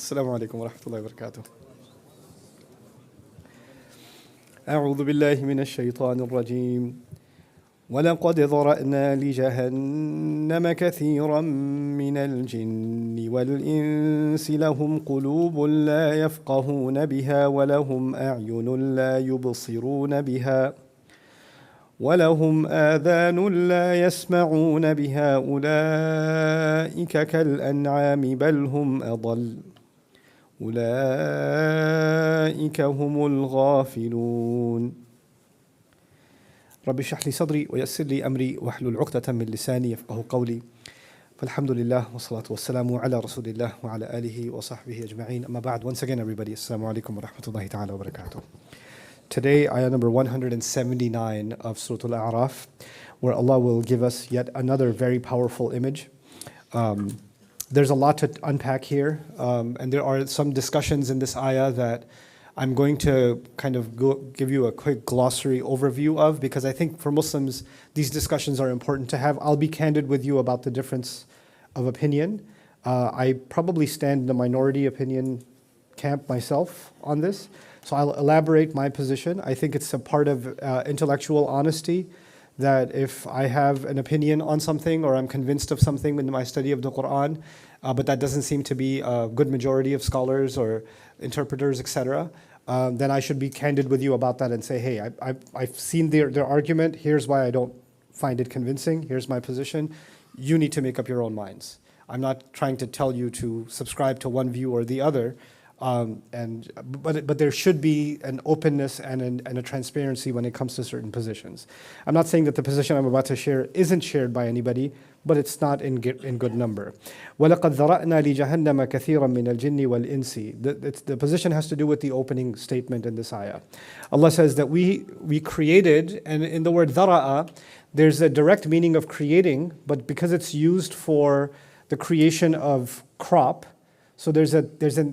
السلام عليكم ورحمة الله وبركاته. أعوذ بالله من الشيطان الرجيم. ولقد ذرأنا لجهنم كثيرا من الجن والإنس لهم قلوب لا يفقهون بها ولهم أعين لا يبصرون بها ولهم آذان لا يسمعون بها أولئك كالأنعام بل هم أضل أولئك هم الغافلون. رب اشرح لي صدري ويسر لي أمري واحلل عقدة من لساني يفقهوا قولي. فالحمد لله والصلاة والسلام على رسول الله وعلى آله وصحبه أجمعين. أما بعد, once again everybody, Assalamu alaikum wa rahmatullahi ta'ala wa barakatuh. Today, ayah number 179 of Surah Al-A'raf, where Allah will give us yet another very powerful image. There's a lot to unpack here, and there are some discussions in this ayah that I'm going to kind of give you a quick glossary overview of, because I think for Muslims, these discussions are important to have. I'll be candid with you about the difference of opinion. I probably stand in the minority opinion camp myself on this. So I'll elaborate my position. I think it's a part of intellectual honesty that if I have an opinion on something or I'm convinced of something in my study of the Quran, but that doesn't seem to be a good majority of scholars or interpreters, etc., then I should be candid with you about that and say, hey, I've seen their argument. Here's why I don't find it convincing. Here's my position. You need to make up your own minds. I'm not trying to tell you to subscribe to one view or the other. But there should be an openness and a transparency when it comes to certain positions. I'm not saying that the position I'm about to share isn't shared by anybody, but it's not in good number. وَلَقَدْ ذَرَأْنَا لِجَهَنَّمَ كَثِيرًا مِنَ الْجِنِّ وَالْإِنسِ. The position has to do with the opening statement in this ayah. Allah says that we created, and in the word ذَرَأَ, there's a direct meaning of creating, but because it's used for the creation of crop, so there's a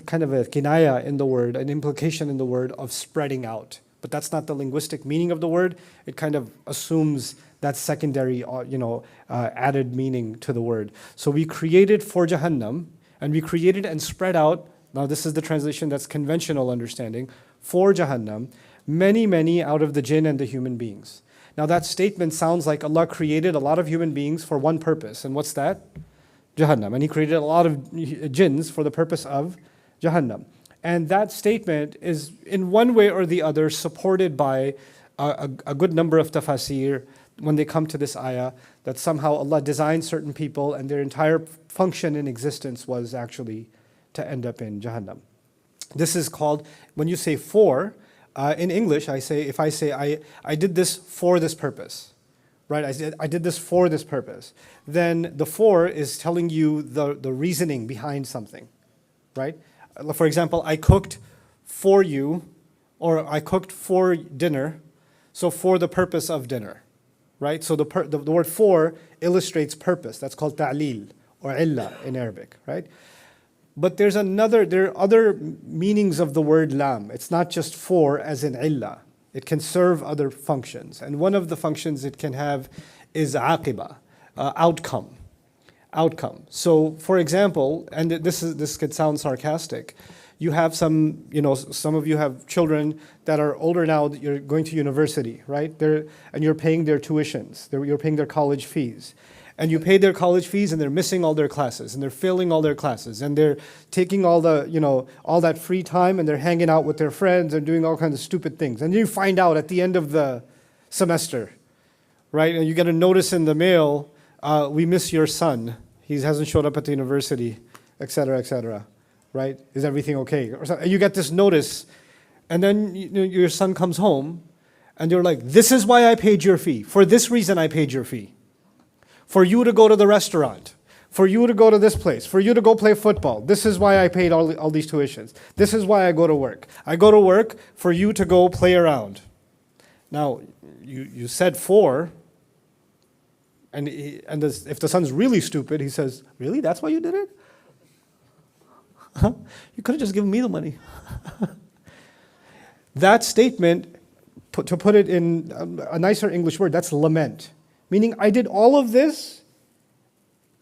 kind of a kinaya in the word, an implication in the word of spreading out. But that's not the linguistic meaning of the word. It kind of assumes that secondary, added meaning to the word. So we created for Jahannam, and we created and spread out, now this is the translation that's conventional understanding, for Jahannam, many, many out of the jinn and the human beings. Now that statement sounds like Allah created a lot of human beings for one purpose. And what's that? Jahannam. And He created a lot of jinns for the purpose of Jahannam. And that statement is in one way or the other supported by a good number of tafasir when they come to this ayah, that somehow Allah designed certain people and their entire function in existence was actually to end up in Jahannam. This is called, when you say for, in English, if I say I did this for this purpose, right? I did this for this purpose. Then the for is telling you the reasoning behind something, right? For example, I cooked for you, or I cooked for dinner, so for the purpose of dinner, right? So the word for illustrates purpose. That's called ta'lil, or illa in Arabic, right? But there are other meanings of the word lam. It's not just for as in illa. It can serve other functions. And one of the functions it can have is aqiba, outcome. So for example, and this could sound sarcastic, you have some of you have children that are older now that you're going to university, right? And you're paying their tuitions, you're paying their college fees. And you pay their college fees and they're missing all their classes and they're failing all their classes and they're taking all all that free time and they're hanging out with their friends and doing all kinds of stupid things. And you find out at the end of the semester, right? And you get a notice in the mail, we miss your son. He hasn't showed up at the university, etc., right? Is everything okay? And you get this notice and then your son comes home and you're like, this is why I paid your fee. For this reason I paid your fee. For you to go to the restaurant, for you to go to this place, for you to go play football. This is why I paid all these tuitions. This is why I go to work. I go to work for you to go play around. Now, you said for, and if the son's really stupid, he says, really? That's why you did it? Huh? You could have just given me the money. That statement, to put it in a nicer English word, that's lament. Meaning, I did all of this,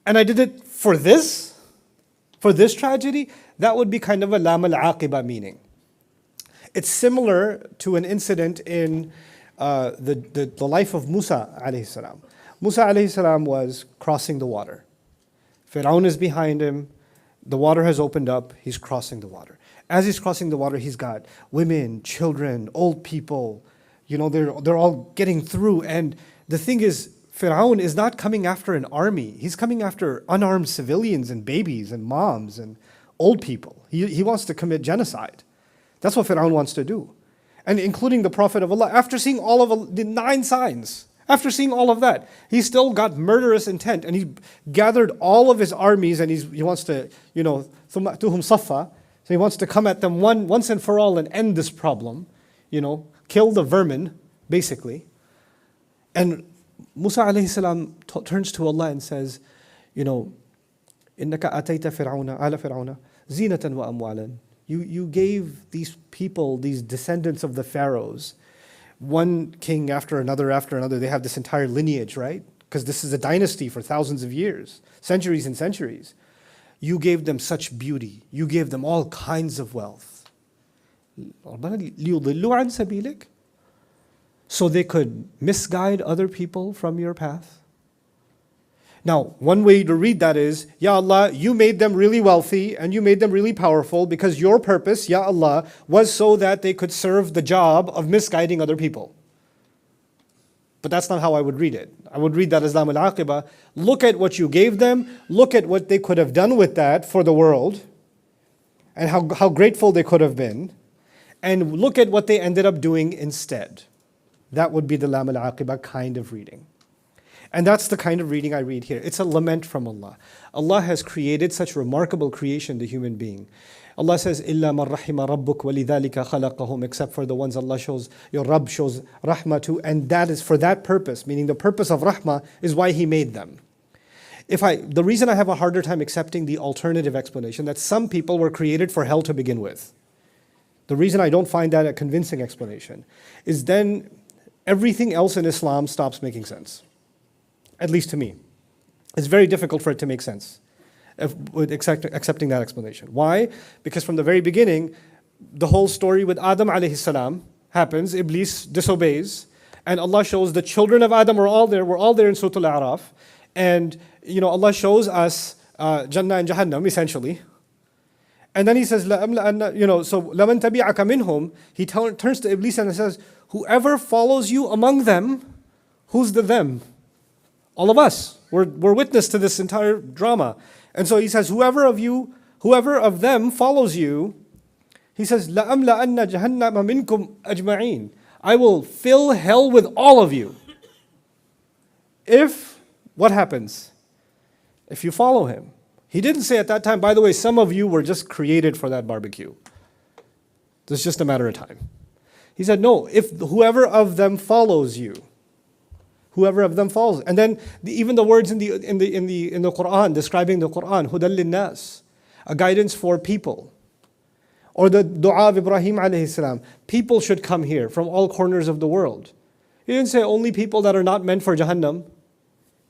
and I did it for this tragedy. That would be kind of a lam al-aqiba meaning. It's similar to an incident in the life of Musa alayhi salam. Musa alayhi salam was crossing the water. Fir'aun is behind him. The water has opened up. He's crossing the water. As he's crossing the water, he's got women, children, old people. They're all getting through. And the thing is, Fir'aun is not coming after an army. He's coming after unarmed civilians and babies and moms and old people. He wants to commit genocide. That's what Fir'aun wants to do. And including the Prophet of Allah, after seeing all of the 9 signs, after seeing all of that, he still got murderous intent, and he gathered all of his armies, and he wants to, ثُمَّ أَتُوهُمْ صَفًّا. So he wants to come at them once and for all and end this problem, kill the vermin, basically. And Musa alayhi salam turns to Allah and says, إِنَّكَ أَتَيْتَ فِرْعَوْنَ عَلَى فِرْعَوْنَ زِينَةً وَأَمْوَالًا. You gave these people, these descendants of the pharaohs, one king after another, they have this entire lineage, right? Because this is a dynasty for thousands of years, centuries and centuries. You gave them such beauty. You gave them all kinds of wealth. لِيُضِلُّوا عَنْ سَبِيلِكَ. So they could misguide other people from your path. Now, one way to read that is, Ya Allah, you made them really wealthy and you made them really powerful because your purpose, Ya Allah, was so that they could serve the job of misguiding other people. But that's not how I would read it. I would read that as lam al-aqiba. Look at what you gave them, look at what they could have done with that for the world, and how grateful they could have been, and look at what they ended up doing instead. That would be the lam al-aqiba kind of reading. And that's the kind of reading I read here. It's a lament from Allah. Allah has created such remarkable creation, the human being. Allah says, إِلَّا مَنْ رَحِمَ رَبُّكَ وَلِذَلِكَ خَلَقَهُمْ. Except for the ones Allah shows, your Rabb shows rahmah to, and that is for that purpose, meaning the purpose of rahmah is why He made them. The reason I have a harder time accepting the alternative explanation, that some people were created for hell to begin with. The reason I don't find that a convincing explanation is then everything else in Islam stops making sense. At least to me. It's very difficult for it to make sense with accepting that explanation. Why? Because from the very beginning, the whole story with Adam alayhi salam happens, Iblis disobeys, and Allah shows the children of Adam were all there in Surah Al-A'raf, and Allah shows us Jannah and Jahannam, essentially. And then He says, so لَمَنْ تَبِعَكَ مِنْهُمْ, He turns to Iblis and says, whoever follows you among them, who's the them? All of us. We're witness to this entire drama. And so He says, whoever of them follows you, He says, لَأَمْلَأَنَّ جَهَنَّمَ مِنْكُمْ أَجْمَعِينَ. I will fill hell with all of you. What happens? If you follow Him. He didn't say at that time, by the way, some of you were just created for that barbecue. It's just a matter of time. He said, no, if whoever of them follows you, whoever of them follows. And then even the words in the Quran, describing the Quran, هُدًى لِلنَّاسِ, a guidance for people. Or the dua of Ibrahim alayhi salam, people should come here from all corners of the world. He didn't say only people that are not meant for Jahannam.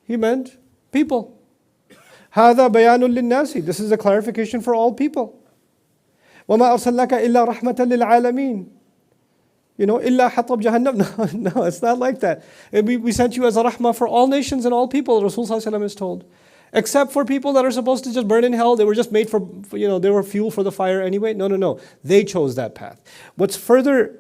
He meant people. هَذَا بَيَانٌ لِلنَّاسِ. This is a clarification for all people. وَمَا أَرْسَلْنَاكَ إِلَّا رَحْمَةً لِلْعَالَمِينَ. إِلَّا حَطَبْ جَهَنَّمْ. No, it's not like that. We sent you as a rahmah for all nations and all people, Rasul sallallahu alaihi wasallam is told. Except for people that are supposed to just burn in hell. They were just made for, they were fuel for the fire anyway. No. They chose that path. What's further,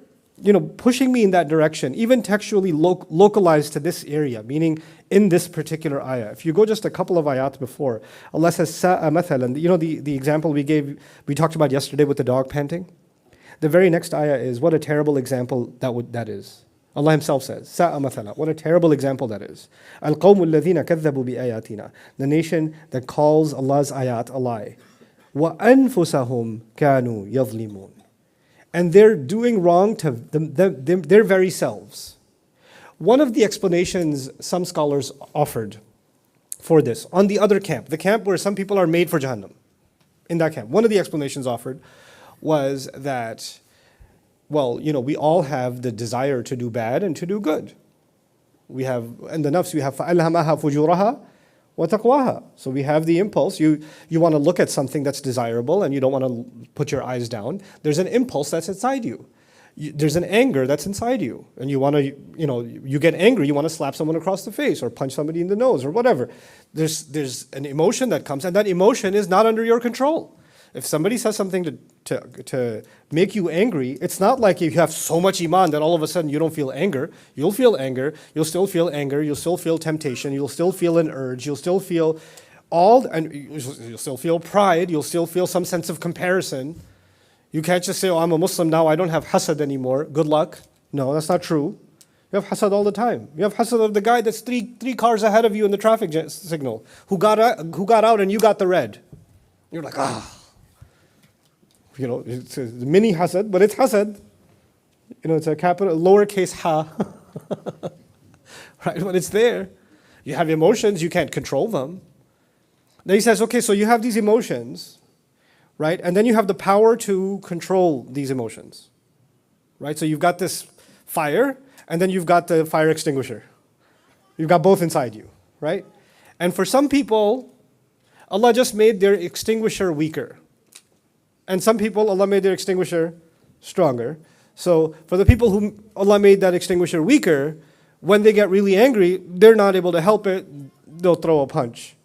pushing me in that direction, even textually localized to this area, meaning in this particular ayah. If you go just a couple of ayat before, Allah says, سَاءَ مَثَلًا. The example we talked about yesterday with the dog panting. The very next ayah is, what a terrible example that is. Allah Himself says, سَاءَ مَثَلًا. What a terrible example that is. الْقَوْمُ الَّذِينَ كَذَّبُوا بِآيَاتِنَا. The nation that calls Allah's ayat a lie. وَأَنفُسَهُمْ كَانُوا يَظْلِمُونَ. And they're doing wrong to their very selves. One of the explanations some scholars offered for this, on the other camp, the camp where some people are made for Jahannam, in that camp, one of the explanations offered was that, we all have the desire to do bad and to do good. We have, in the nafs, we have فَأَلْهَمَهَا فُجُورَهَا وَتَقْوَاهَا. So we have the impulse. You want to look at something that's desirable and you don't want to put your eyes down. There's an impulse that's inside you. There's an anger that's inside you. And you want to, you get angry, you want to slap someone across the face or punch somebody in the nose or whatever. There's an emotion that comes, and that emotion is not under your control. If somebody says something to make you angry, it's not like you have so much iman that all of a sudden you don't feel anger. You'll feel anger. You'll still feel anger. You'll still feel temptation. You'll still feel an urge. You'll still feel and you'll still feel pride. You'll still feel some sense of comparison. You can't just say, oh, I'm a Muslim now, I don't have hasad anymore. Good luck. No, that's not true. You have hasad all the time. You have hasad of the guy that's three cars ahead of you in the traffic signal, who got out and you got the red. You're like, it's a mini hasad, but it's hasad. It's a capital, lowercase ha. Right, but it's there. You have emotions, you can't control them. Then he says, okay, so you have these emotions, right? And then you have the power to control these emotions, right? So you've got this fire, and then you've got the fire extinguisher. You've got both inside you, right? And for some people, Allah just made their extinguisher weaker. And some people, Allah made their extinguisher stronger. So for the people whom Allah made that extinguisher weaker, when they get really angry, they're not able to help it. They'll throw a punch.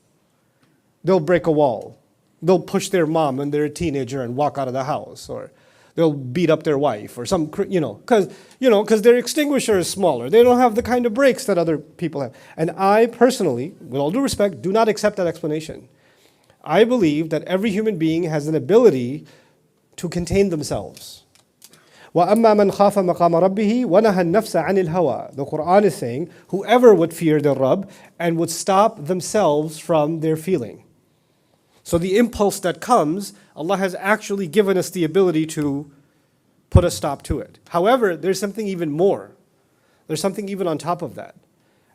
They'll break a wall. They'll push their mom when they're a teenager and walk out of the house. Or they'll beat up their wife or some, because their extinguisher is smaller. They don't have the kind of brakes that other people have. And I personally, with all due respect, do not accept that explanation. I believe that every human being has an ability to contain themselves. وَأَمَّا مَنْ خَافَ مَقَامَ رَبِّهِ وَنَهَى النَّفْسَ عَنِ الْهَوَىٰ. The Quran is saying, whoever would fear their Rabb and would stop themselves from their feeling. So the impulse that comes, Allah has actually given us the ability to put a stop to it. However, there's something even more. There's something even on top of that.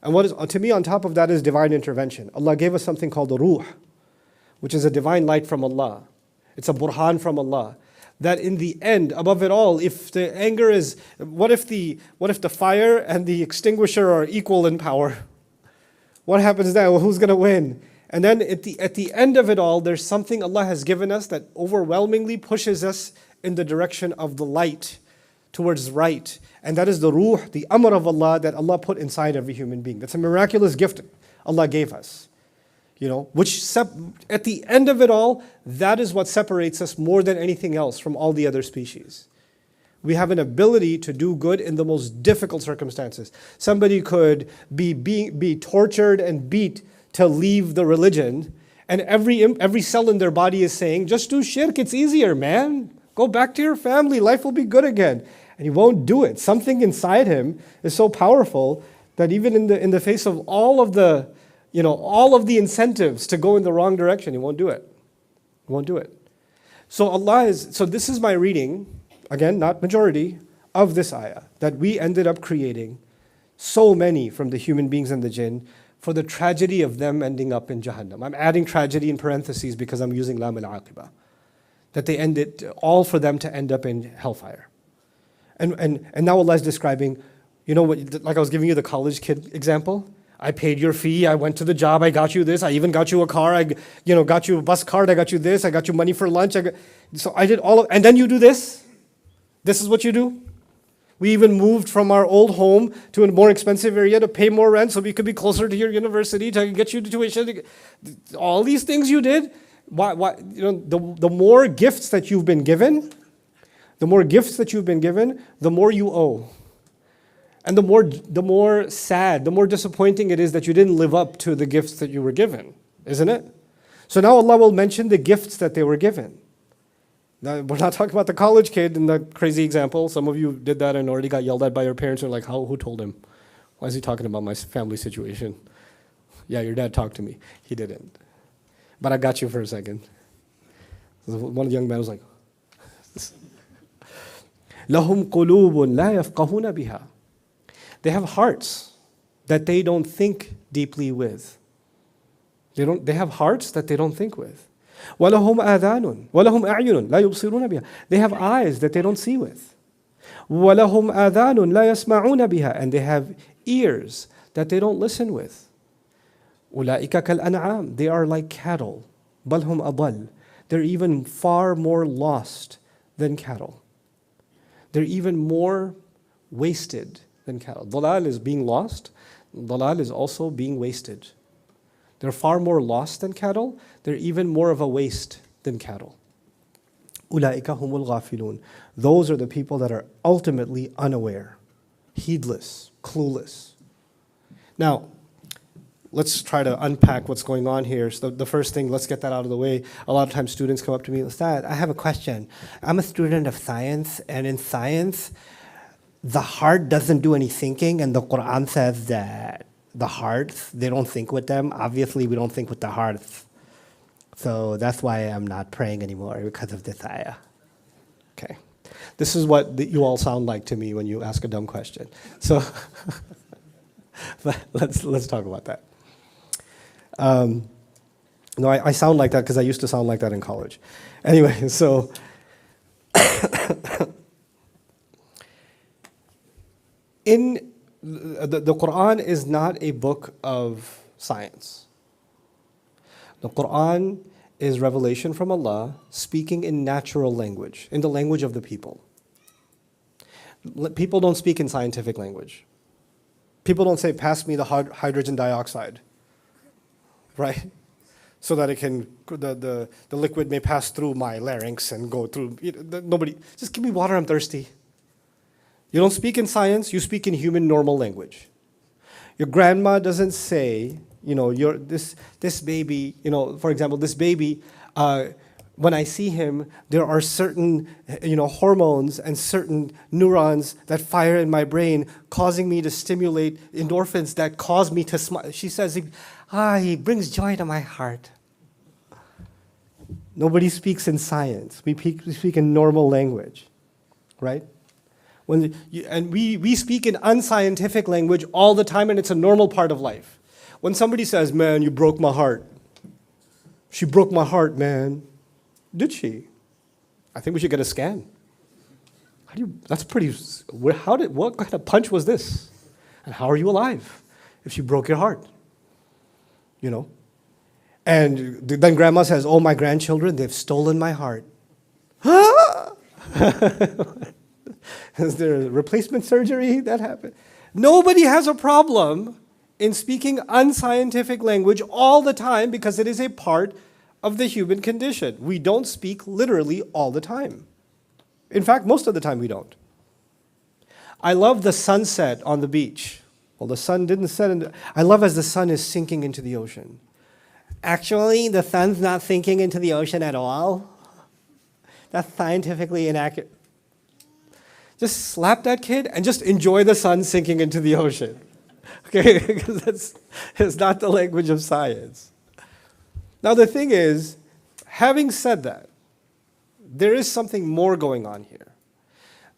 And what is, to me, on top of that is divine intervention. Allah gave us something called the ruh, which is a divine light from Allah. It's a burhan from Allah. That in the end, above it all, if the anger is, what if the fire and the extinguisher are equal in power? What happens then? Well, who's going to win? And then at the end of it all, there's something Allah has given us that overwhelmingly pushes us in the direction of the light, towards right. And that is the ruh, the amr of Allah that Allah put inside every human being. That's a miraculous gift Allah gave us. Which at the end of it all, that is what separates us more than anything else from all the other species. We have an ability to do good in the most difficult circumstances. Somebody could be tortured and beat to leave the religion, and every cell in their body is saying, just do shirk, it's easier, man. Go back to your family, life will be good again. And he won't do it. Something inside him is so powerful that even in the face of all of the incentives to go in the wrong direction, he won't do it. He won't do it. So this is my reading, again, not majority, of this ayah, that we ended up creating so many from the human beings and the jinn for the tragedy of them ending up in Jahannam. I'm adding tragedy in parentheses because I'm using lam al-aqibah. That they ended, all for them to end up in hellfire. And now Allah is describing, like I was giving you the college kid example. I paid your fee, I went to the job, I got you this, I even got you a car, I got you a bus card, I got you this, I got you money for lunch. So I did and then you do this? This is what you do? We even moved from our old home to a more expensive area to pay more rent so we could be closer to your university, to get you tuition. All these things you did, why? The more gifts that you've been given, the more you owe. And the more sad, the more disappointing it is that you didn't live up to the gifts that you were given, isn't it? So now Allah will mention the gifts that they were given. Now, we're not talking about the college kid in that crazy example. Some of you did that and already got yelled at by your parents. You're like, who told him? Why is he talking about my family situation? Yeah, your dad talked to me. He didn't. But I got you for a second. One young man was like, لَهُمْ قُلُوبٌ لَا يَفْقَهُونَ بِهَا. They have hearts that they don't think deeply with. They have hearts that they don't think with. وَلَهُمْ آذَانٌ وَلَهُمْ أَعْيُنٌ لَا يُبْصِرُونَ بِهَا. They have eyes that they don't see with. وَلَهُمْ آذَانٌ لَا يَسْمَعُونَ بِهَا. And they have ears that they don't listen with. أُولَٰئِكَ كَالْأَنْعَامِ. They are like cattle. بَلْ هُمْ أَضَلُّ. They're even far more lost than cattle. They're even more wasted than cattle. Dalal is being lost. Dalal is also being wasted. They're far more lost than cattle. They're even more of a waste than cattle. أُولَٰئِكَ هُمُ الْغَافِلُونَ. Those are the people that are ultimately unaware, heedless, clueless. Now, let's try to unpack what's going on here. So the first thing, let's get that out of the way. A lot of times students come up to me, Ustadh, I have a question. I'm a student of science, and in science, the heart doesn't do any thinking, and the Quran says that the hearts, they don't think with them. Obviously, we don't think with the hearts. So that's why I'm not praying anymore, because of this ayah. Okay. This is what you all sound like to me when you ask a dumb question. So let's talk about that. No, I sound like that because I used to sound like that in college. Anyway, so the Quran is not a book of science. The Quran is revelation from Allah speaking in natural language, in the language of the people. People don't speak in scientific language. People don't say, pass me the hydrogen dioxide, right? So that it can, the liquid may pass through my larynx and go through, nobody, just give me water, I'm thirsty. You don't speak in science, you speak in human normal language. Your grandma doesn't say, this baby, for example, this baby, when I see him, there are certain, hormones and certain neurons that fire in my brain, causing me to stimulate endorphins that cause me to smile. She says, he brings joy to my heart. Nobody speaks in science. We speak in normal language, right? We speak in unscientific language all the time, and it's a normal part of life. When somebody says, man, you broke my heart. She broke my heart, man. Did she? I think we should get a scan. That's pretty, what kind of punch was this? And how are you alive if she broke your heart? And then grandma says, oh, my grandchildren, they've stolen my heart. Is there a replacement surgery that happened? Nobody has a problem in speaking unscientific language all the time because it is a part of the human condition. We don't speak literally all the time. In fact, most of the time we don't. I love the sunset on the beach. Well, the sun didn't set. I love as the sun is sinking into the ocean. Actually, the sun's not sinking into the ocean at all. That's scientifically inaccurate. Just slap that kid and just enjoy the sun sinking into the ocean. Okay, because it's not the language of science. Now the thing is, having said that, there is something more going on here.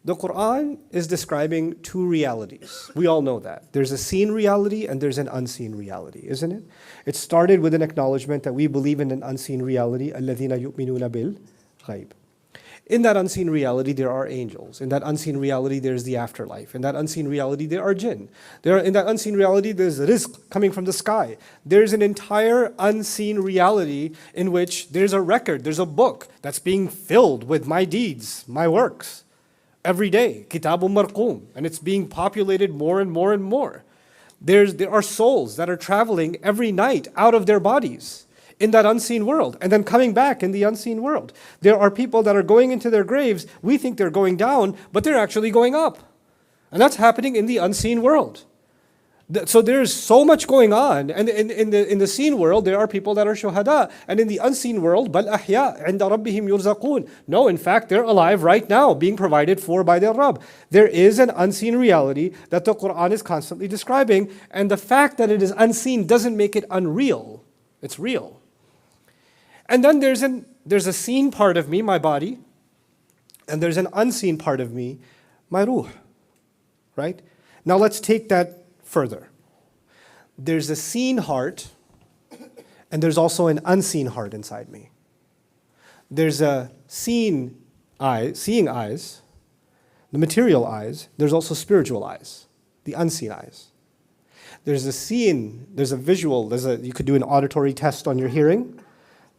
The Quran is describing two realities. We all know that. There's a seen reality and there's an unseen reality, isn't it? It started with an acknowledgement that we believe in an unseen reality, الَّذِينَ يُؤْمِنُونَ بِالْغَيْبِ. In that unseen reality, there are angels. In that unseen reality, there's the afterlife. In that unseen reality, there are jinn. In that unseen reality, there's rizq coming from the sky. There's an entire unseen reality in which there's a record, there's a book that's being filled with my deeds, my works, every day. Kitabun marqum. And it's being populated more and more and more. There are souls that are traveling every night out of their bodies in that unseen world, and then coming back in the unseen world. There are people that are going into their graves, we think they're going down, but they're actually going up. And that's happening in the unseen world. So there's so much going on, and in the seen world, there are people that are shuhada, and in the unseen world, بَلْ أَحْيَاء عِنْدَ رَبِّهِمْ يُرْزَقُونَ. No, in fact, they're alive right now, being provided for by their Rabb. There is an unseen reality that the Quran is constantly describing, and the fact that it is unseen doesn't make it unreal. It's real. And then there's a seen part of me, my body, and there's an unseen part of me, my ruh, right? Now let's take that further. There's a seen heart, and there's also an unseen heart inside me. There's a seeing eyes, the material eyes. There's also spiritual eyes, the unseen eyes. There's a scene, there's a visual, you could do an auditory test on your hearing.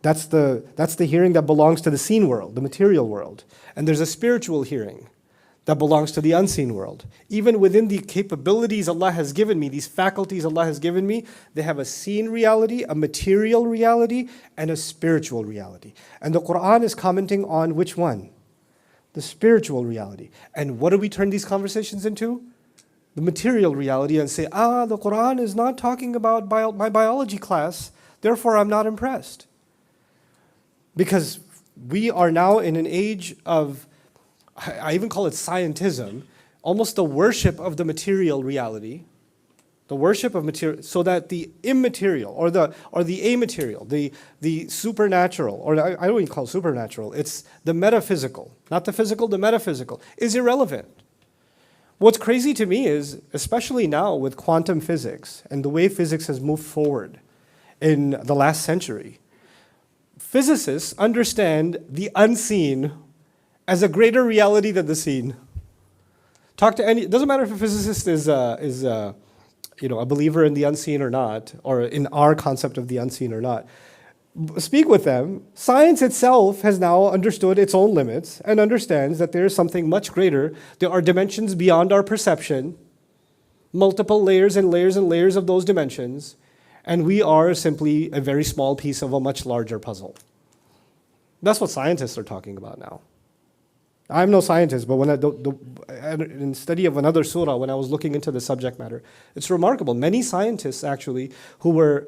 That's the hearing that belongs to the seen world, the material world. And there's a spiritual hearing that belongs to the unseen world. Even within the capabilities Allah has given me, these faculties Allah has given me, they have a seen reality, a material reality, and a spiritual reality. And the Quran is commenting on which one? The spiritual reality. And what do we turn these conversations into? The material reality, and say, the Quran is not talking about my biology class, therefore I'm not impressed. Because we are now in an age of, I even call it scientism, almost the worship of the material reality, the worship of material, so that the immaterial or the amaterial, the supernatural, or I don't even call it supernatural, it's the metaphysical, not the physical, the metaphysical, is irrelevant. What's crazy to me is, especially now with quantum physics and the way physics has moved forward in the last century, physicists understand the unseen as a greater reality than the seen. Talk to it doesn't matter if a physicist is a believer in the unseen or not, or in our concept of the unseen or not. Speak with them. Science itself has now understood its own limits and understands that there is something much greater. There are dimensions beyond our perception, multiple layers and layers and layers of those dimensions, and we are simply a very small piece of a much larger puzzle. That's what scientists are talking about now. I'm no scientist, but when in study of another surah, when I was looking into the subject matter, it's remarkable. Many scientists actually who were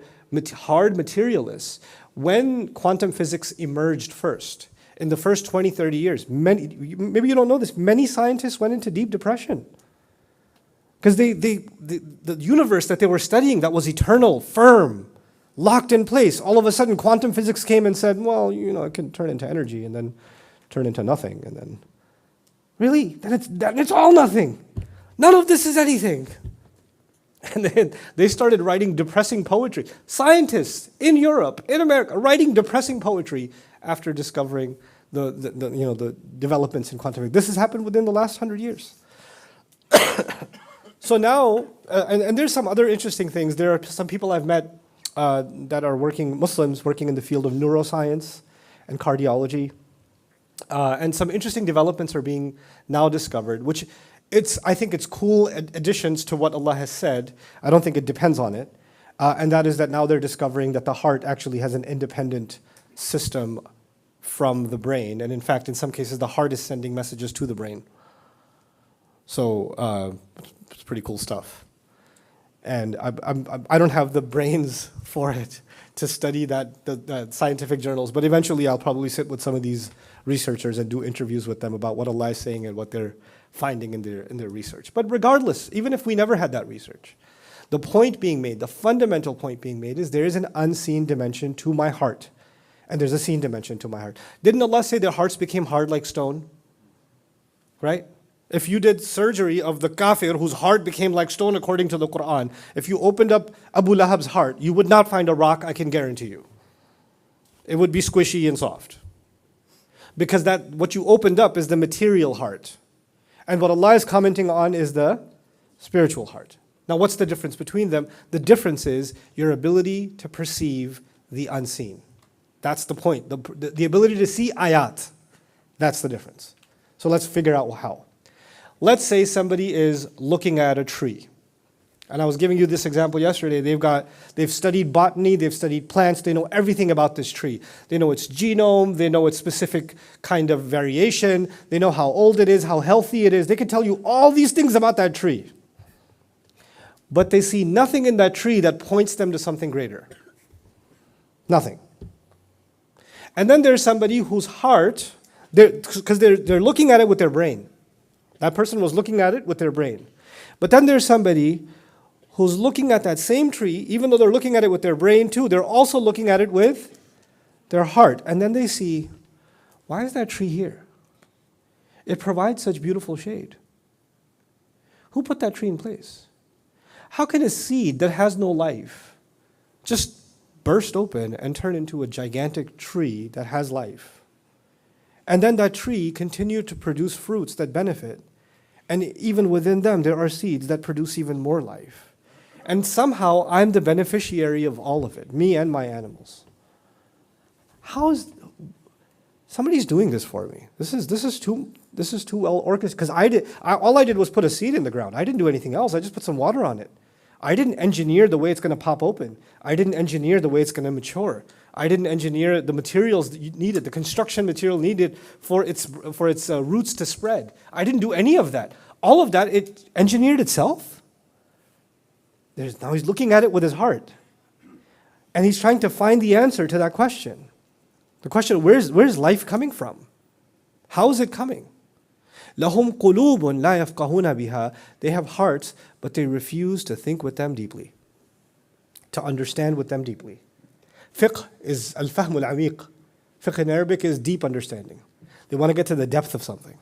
hard materialists, when quantum physics emerged first, in the first 20, 30 years, maybe you don't know this, many scientists went into deep depression. Because the universe that they were studying that was eternal, firm, locked in place, all of a sudden quantum physics came and said, well, it can turn into energy and then turn into nothing. And then, really? Then it's all nothing. None of this is anything. And then they started writing depressing poetry. Scientists in Europe, in America, writing depressing poetry after discovering the developments in quantum physics. This has happened within the last 100 years. So now, and there's some other interesting things. There are some people I've met that are Muslims working in the field of neuroscience and cardiology. And some interesting developments are being now discovered, which I think it's cool additions to what Allah has said. I don't think it depends on it. And that is that now they're discovering that the heart actually has an independent system from the brain. And in fact, in some cases, the heart is sending messages to the brain. So it's pretty cool stuff. And I don't have the brains for it to study the scientific journals, but eventually I'll probably sit with some of these researchers and do interviews with them about what Allah is saying and what they're finding in their research. But regardless, even if we never had that research, the point being made, the fundamental point being made is there is an unseen dimension to my heart, and there's a seen dimension to my heart. Didn't Allah say their hearts became hard like stone? Right? If you did surgery of the kafir whose heart became like stone according to the Quran, if you opened up Abu Lahab's heart, you would not find a rock, I can guarantee you. It would be squishy and soft. Because what you opened up is the material heart. And what Allah is commenting on is the spiritual heart. Now what's the difference between them? The difference is your ability to perceive the unseen. That's the point. The ability to see ayat. That's the difference. So let's figure out how. Let's say somebody is looking at a tree. And I was giving you this example yesterday. They've studied botany, they've studied plants, they know everything about this tree. They know its genome, they know its specific kind of variation, they know how old it is, how healthy it is. They can tell you all these things about that tree. But they see nothing in that tree that points them to something greater. Nothing. And then there's somebody whose heart, because they're looking at it with their brain. That person was looking at it with their brain. But then there's somebody who's looking at that same tree, even though they're looking at it with their brain too, they're also looking at it with their heart. And then they see, why is that tree here? It provides such beautiful shade. Who put that tree in place? How can a seed that has no life just burst open and turn into a gigantic tree that has life? And then that tree continue to produce fruits that benefit. And even within them, there are seeds that produce even more life. And somehow I'm the beneficiary of all of it, me and my animals. How is somebody's doing this for me? This is too well orchestrated. Because all I did was put a seed in the ground. I didn't do anything else. I just put some water on it. I didn't engineer the way it's going to pop open. I didn't engineer the way it's going to mature. I didn't engineer the materials that you needed, the construction material needed for its roots to spread. I didn't do any of that. All of that, it engineered itself. Now he's looking at it with his heart. And he's trying to find the answer to that question. The question, where's life coming from? How is it coming? لَهُمْ قُلُوبٌ لَا يَفْقَهُونَ بِهَا. They have hearts, but they refuse to think with them deeply, to understand with them deeply. Fiqh is al-fahm al-amiq. Fiqh in Arabic is deep understanding. They want to get to the depth of something.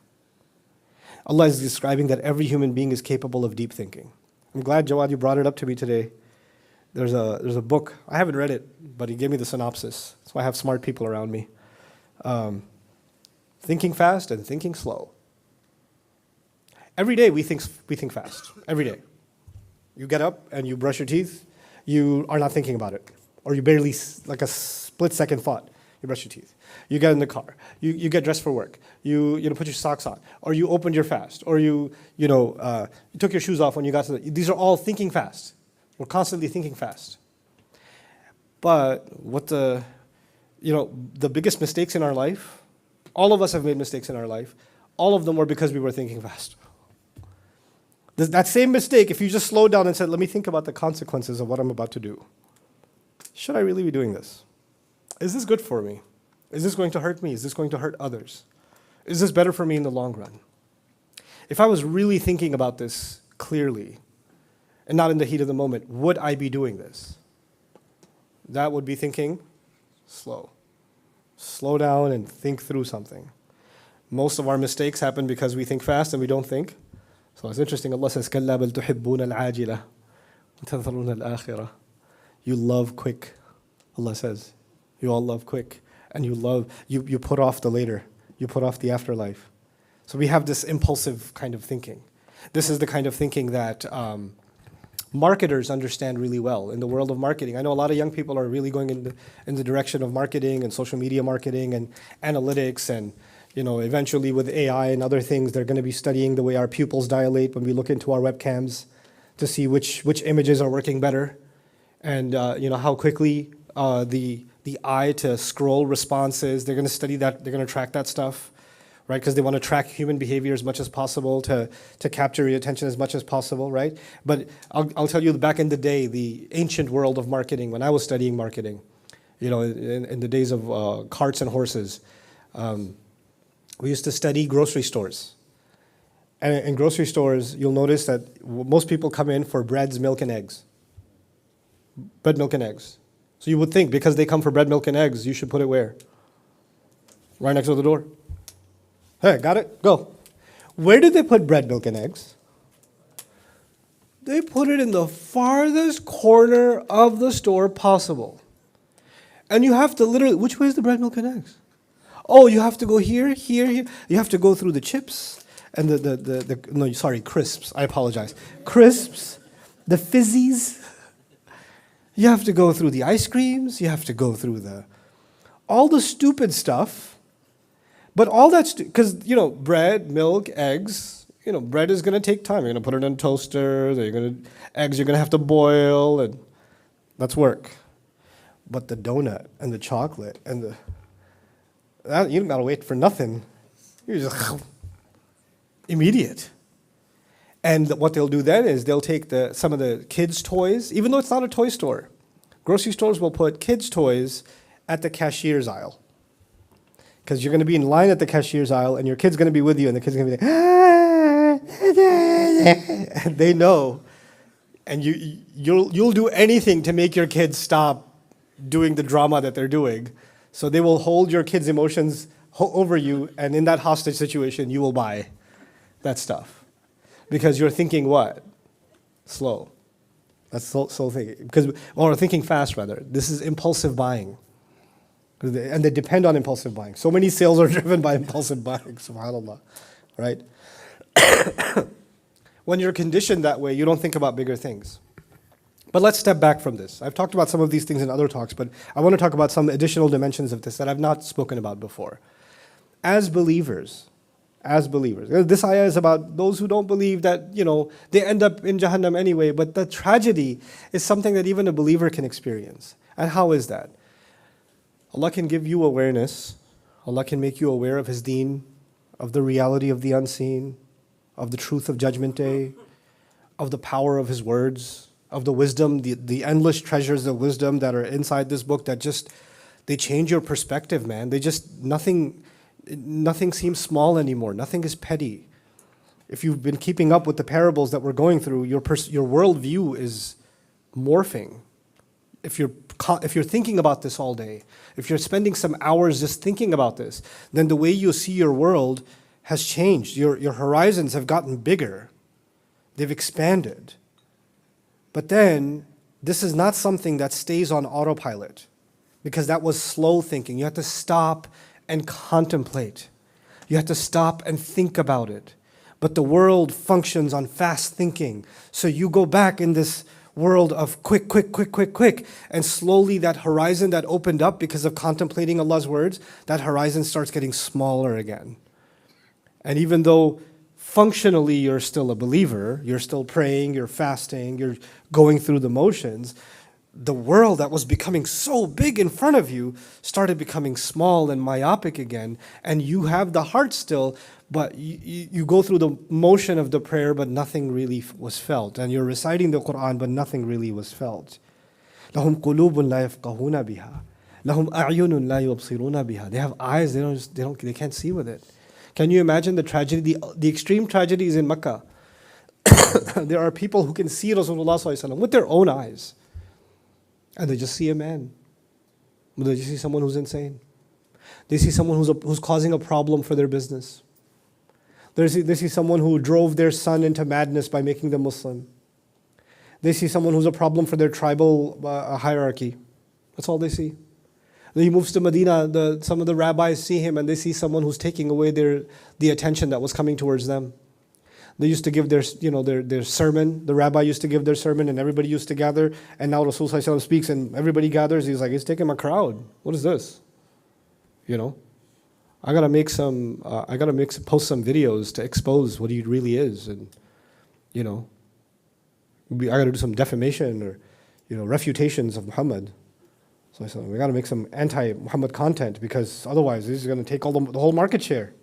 Allah is describing that every human being is capable of deep thinking. I'm glad, Jawad, you brought it up to me today. There's a book. I haven't read it, but he gave me the synopsis. That's why I have smart people around me. Thinking fast and thinking slow. Every day we think fast. Every day. You get up and you brush your teeth. You are not thinking about it. Or you barely, like a split-second thought, you brush your teeth. You get in the car. You get dressed for work. You put your socks on. Or you opened your fast. Or you took your shoes off when you got to these are all thinking fast. We're constantly thinking fast. But the biggest mistakes in our life, all of us have made mistakes in our life. All of them were because we were thinking fast. That same mistake, if you just slowed down and said, let me think about the consequences of what I'm about to do. Should I really be doing this? Is this good for me? Is this going to hurt me? Is this going to hurt others? Is this better for me in the long run? If I was really thinking about this clearly and not in the heat of the moment, would I be doing this? That would be thinking slow. Slow down and think through something. Most of our mistakes happen because we think fast and we don't think. So it's interesting, Allah says, كَلَّا بَلْ تُحِبُّونَ الْعَاجِلَةَ وَتَذَرُونَ الْآخِرَةَ. You love quick, Allah says. You all love quick. And you put off the later. You put off the afterlife. So we have this impulsive kind of thinking. This is the kind of thinking that marketers understand really well in the world of marketing. I know a lot of young people are really going in the direction of marketing and social media marketing and analytics and eventually with AI and other things, they're going to be studying the way our pupils dilate when we look into our webcams to see which images are working better and how quickly the eye to scroll responses. They're going to study that. They're going to track that stuff, right? Because they want to track human behavior as much as possible to capture your attention as much as possible, right? But I'll tell you, back in the day, the ancient world of marketing, when I was studying marketing, in the days of carts and horses, we used to study grocery stores. And in grocery stores, you'll notice that most people come in for breads, milk, and eggs. Bread, milk, and eggs. So you would think, because they come for bread, milk, and eggs, you should put it where? Right next to the door. Hey, got it? Go. Where did they put bread, milk, and eggs? They put it in the farthest corner of the store possible. And you have to literally, which way is the bread, milk, and eggs? Oh, you have to go here, here, here. You have to go through the chips and crisps. I apologize. Crisps, the fizzies. You have to go through the ice creams. You have to go through all the stupid stuff. But all that's, because, bread, milk, eggs, bread is going to take time. You're going to put it in a toaster. Eggs you're going to have to boil, and that's work. But the donut and the chocolate and you don't got to wait for nothing. You're just immediate. And what they'll do then is they'll take some of the kids' toys, even though it's not a toy store. Grocery stores will put kids' toys at the cashier's aisle. Because you're going to be in line at the cashier's aisle, and your kid's going to be with you, and the kid's going to be like, and they know. And you'll do anything to make your kids stop doing the drama that they're doing. So they will hold your kids' emotions over you, and in that hostage situation, you will buy that stuff. Because you're thinking what? Slow. That's slow thinking. Or thinking fast, rather. This is impulsive buying. And they depend on impulsive buying. So many sales are driven by impulsive buying, subhanAllah. Right? When you're conditioned that way, you don't think about bigger things. But let's step back from this. I've talked about some of these things in other talks, but I want to talk about some additional dimensions of this that I've not spoken about before. As believers, this ayah is about those who don't believe that, they end up in Jahannam anyway, but the tragedy is something that even a believer can experience. And how is that? Allah can give you awareness. Allah can make you aware of His deen, of the reality of the unseen, of the truth of Judgment Day, of the power of His words, of the wisdom, the endless treasures of wisdom that are inside this book that they change your perspective, man. Nothing seems small anymore. Nothing is petty. If you've been keeping up with the parables that we're going through, your worldview is morphing. If you're thinking about this all day, if you're spending some hours just thinking about this, then the way you see your world has changed. Your horizons have gotten bigger. They've expanded. But then, this is not something that stays on autopilot, because that was slow thinking. You have to stop and contemplate. You have to stop and think about it. But the world functions on fast thinking. So you go back in this world of quick, and slowly that horizon that opened up because of contemplating Allah's words, that horizon starts getting smaller again. And even though functionally you're still a believer, you're still praying, you're fasting, you're going through the motions, the world that was becoming so big in front of you started becoming small and myopic again, and you have the heart still, but you go through the motion of the prayer, but nothing really was felt. And you're reciting the Quran, but nothing really was felt. لَهُمْ قُلُوبٌ لَا يَفْقَهُونَ بِهَا لَهُمْ أَعْيُنٌ لَا يُبْصِرُونَ بِهَا. They have eyes, they can't see with it. Can you imagine the tragedy, the extreme tragedies in Makkah? There are people who can see Rasulullah ﷺ with their own eyes, and they just see a man. They just see someone who's insane. They see someone who's causing a problem for their business. They see someone who drove their son into madness by making them Muslim. They see someone who's a problem for their tribal hierarchy. That's all they see. Then he moves to Medina, some of the rabbis see him and they see someone who's taking away the attention that was coming towards them. They used to give their sermon, the rabbi used to give their sermon and everybody used to gather, and now Rasulullah speaks and everybody gathers. He's like, he's taking a crowd. What is this? I gotta post some videos to expose what he really is, and I gotta do some defamation or refutations of Muhammad. So I said, we gotta make some anti-Muhammad content, because otherwise this is gonna take all the whole market share.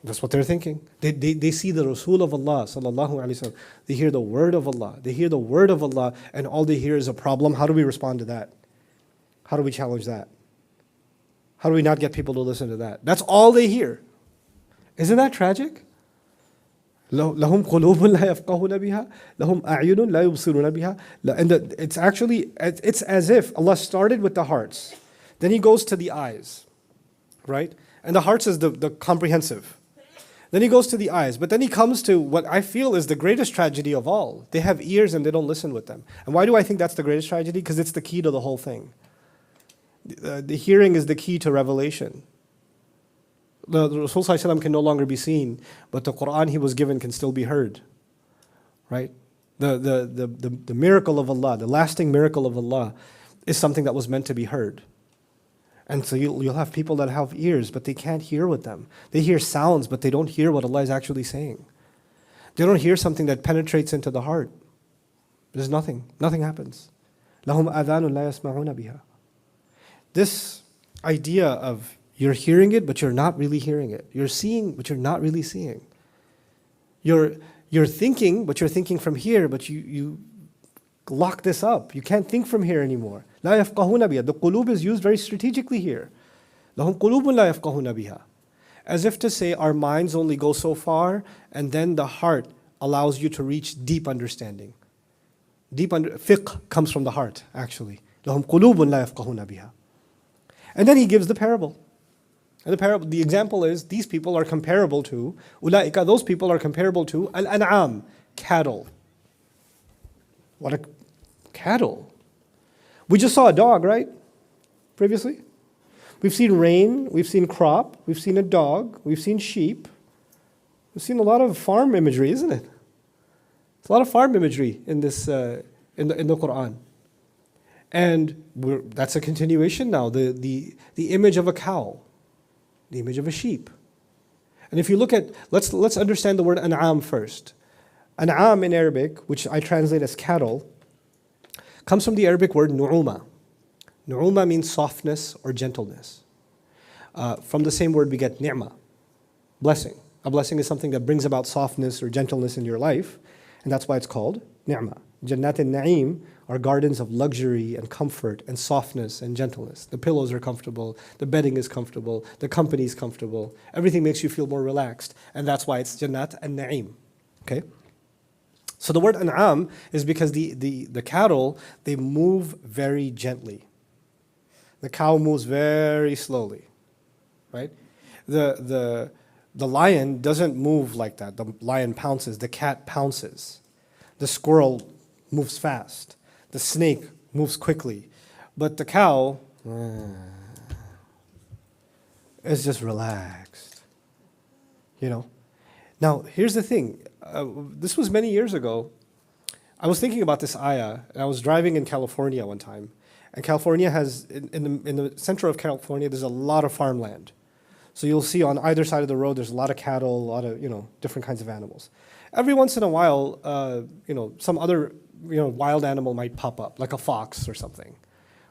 That's what they're thinking. They see the Rasul of Allah, sallallahu alaihi wasallam. They hear the word of Allah. They hear the word of Allah, and all they hear is a problem. How do we respond to that? How do we challenge that? How do we not get people to listen to that? That's all they hear. Isn't that tragic? لَهُمْ قُلُوبٌ لَا يَفْقَهُونَ بِهَا لَهُمْ أَعْيُنٌ لَا يُبْصِرُونَ بِهَا. And it's as if Allah started with the hearts. Then He goes to the eyes, right? And the hearts is the comprehensive. Then He goes to the eyes. But then He comes to what I feel is the greatest tragedy of all. They have ears and they don't listen with them. And why do I think that's the greatest tragedy? Because it's the key to the whole thing. The hearing is the key to revelation. The Rasul ﷺ can no longer be seen, but the Quran he was given can still be heard. Right? The miracle of Allah, the lasting miracle of Allah, is something that was meant to be heard. And so you'll have people that have ears, but they can't hear with them. They hear sounds, but they don't hear what Allah is actually saying. They don't hear something that penetrates into the heart. There's nothing. Nothing happens. لَهُمْ آذَانٌ لَا يَسْمَعُونَ بِهَا. This idea of you're hearing it, but you're not really hearing it. You're seeing, but you're not really seeing. You're thinking, but you're thinking from here, but you lock this up. You can't think from here anymore. لا يفقهون بها. The qulub is used very strategically here. لهم قلوب لا يفقهون بها. As if to say our minds only go so far, and then the heart allows you to reach deep understanding. Fiqh comes from the heart, actually. لهم قلوب لا يفقهون بها. And then he gives the parable. And the example is, these people are comparable to, ulaika, those people are comparable to al-an'am, cattle. What a cattle. We just saw a dog, right? Previously. We've seen rain, we've seen crop, we've seen a dog, we've seen sheep. We've seen a lot of farm imagery, isn't it? It's a lot of farm imagery in this in the Quran. And that's a continuation now, the image of a cow, the image of a sheep. And if you look at, let's understand the word an'am first. An'am in Arabic, which I translate as cattle, comes from the Arabic word nu'uma. Nu'uma means softness or gentleness. From the same word we get ni'ma, blessing. A blessing is something that brings about softness or gentleness in your life, and that's why it's called ni'ma. Jannat al-Na'im are gardens of luxury and comfort and softness and gentleness. The pillows are comfortable, the bedding is comfortable, the company is comfortable. Everything makes you feel more relaxed, and that's why it's Jannat al-Na'im. Okay? So the word an'am is because the cattle, they move very gently. The cow moves very slowly, right? The lion doesn't move like that. The lion pounces, the cat pounces. The squirrel moves fast. The snake moves quickly. But the cow is just relaxed, you know? Now, here's the thing. This was many years ago. I was thinking about this ayah, and I was driving in California one time. And California has, in the center of California, there's a lot of farmland. So you'll see on either side of the road, there's a lot of cattle, a lot of, different kinds of animals. Every once in a while, some other, wild animal might pop up, like a fox or something,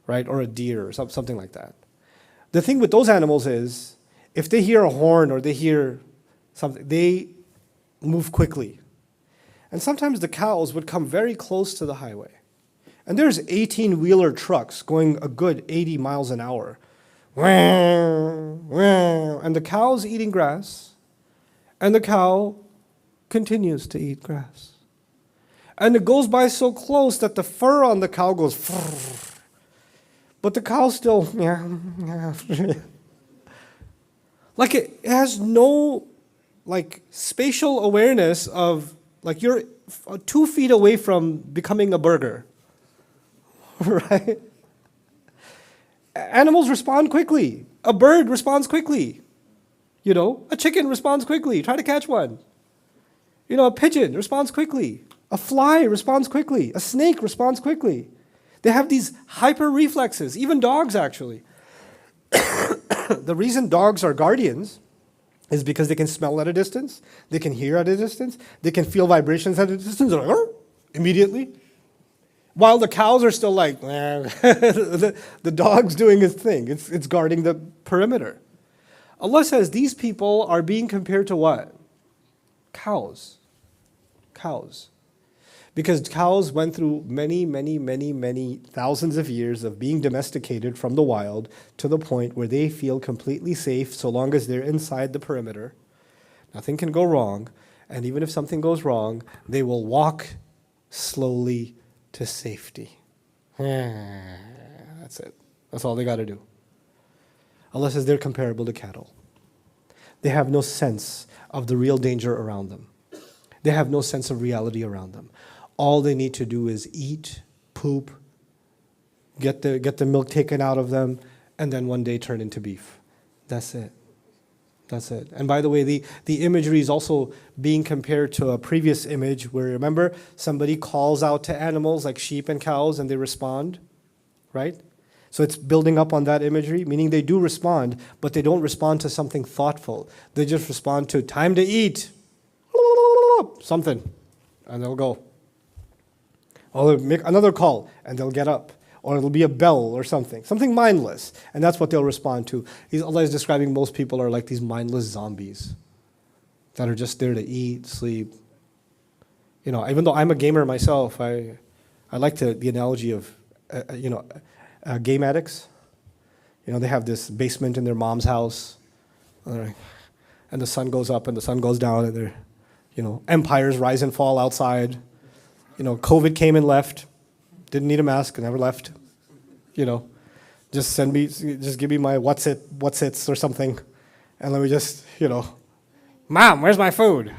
right? Or a deer or something like that. The thing with those animals is, if they hear a horn or they hear something, they move quickly. And sometimes the cows would come very close to the highway. And there's 18-wheeler trucks going a good 80 miles an hour. And the cow's eating grass, and the cow continues to eat grass. And it goes by so close that the fur on the cow goes, but the cow still, like it has no spatial awareness of, you're 2 feet away from becoming a burger, right? Animals respond quickly. A bird responds quickly. A chicken responds quickly. Try to catch one. A pigeon responds quickly. A fly responds quickly. A snake responds quickly. They have these hyper reflexes, even dogs actually. The reason dogs are guardians is because they can smell at a distance, they can hear at a distance, they can feel vibrations at a distance, immediately. While the cows are still like, the dog's doing its thing. It's guarding the perimeter. Allah says these people are being compared to what? Cows. Cows. Because cows went through many, many, many, many thousands of years of being domesticated from the wild to the point where they feel completely safe so long as they're inside the perimeter. Nothing can go wrong. And even if something goes wrong, they will walk slowly to safety. That's it. That's all they got to do. Allah says they're comparable to cattle. They have no sense of the real danger around them. They have no sense of reality around them. All they need to do is eat, poop, get the milk taken out of them, and then one day turn into beef. That's it. That's it. And by the way, the imagery is also being compared to a previous image where, remember, somebody calls out to animals like sheep and cows and they respond, right? So it's building up on that imagery, meaning they do respond, but they don't respond to something thoughtful. They just respond to time to eat, something, and they'll go. Or they'll make another call and they'll get up. Or it'll be a bell or something mindless. And that's what they'll respond to. Allah is describing most people are like these mindless zombies that are just there to eat, sleep. Even though I'm a gamer myself, I like the analogy of, game addicts. They have this basement in their mom's house, and the sun goes up and the sun goes down, and they're, empires rise and fall outside. COVID came and left. Didn't need a mask, never left. Just give me my what's its or something, and let me just, Mom, where's my food?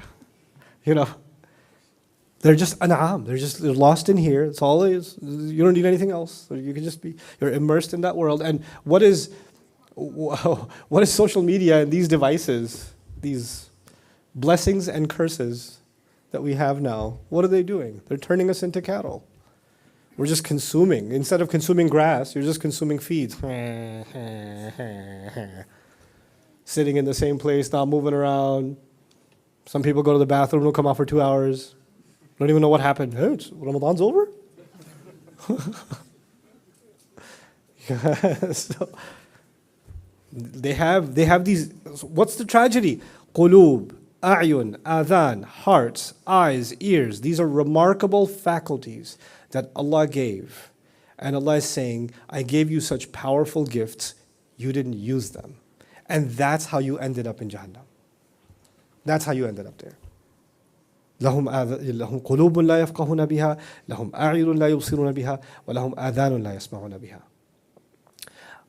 They're just an'am. They're lost in here. It's all it is. You don't need anything else. You can just you're immersed in that world. And what is social media and these devices, these blessings and curses that we have now? What are they doing? They're turning us into cattle. We're just consuming. Instead of consuming grass, you're just consuming feeds. Sitting in the same place, not moving around. Some people go to the bathroom, don't come out for 2 hours. Don't even know what happened. Hey, Ramadan's over? So they have these. What's the tragedy? Qulub, a'yun, adhan, hearts, eyes, ears. These are remarkable faculties that Allah gave. And Allah is saying, I gave you such powerful gifts, you didn't use them. And that's how you ended up in Jahannam. That's how you ended up there. لهم قلوب لا يفقهون بها لهم أعين لا يبصرون بها ولهم آذان لا يسمعون بها.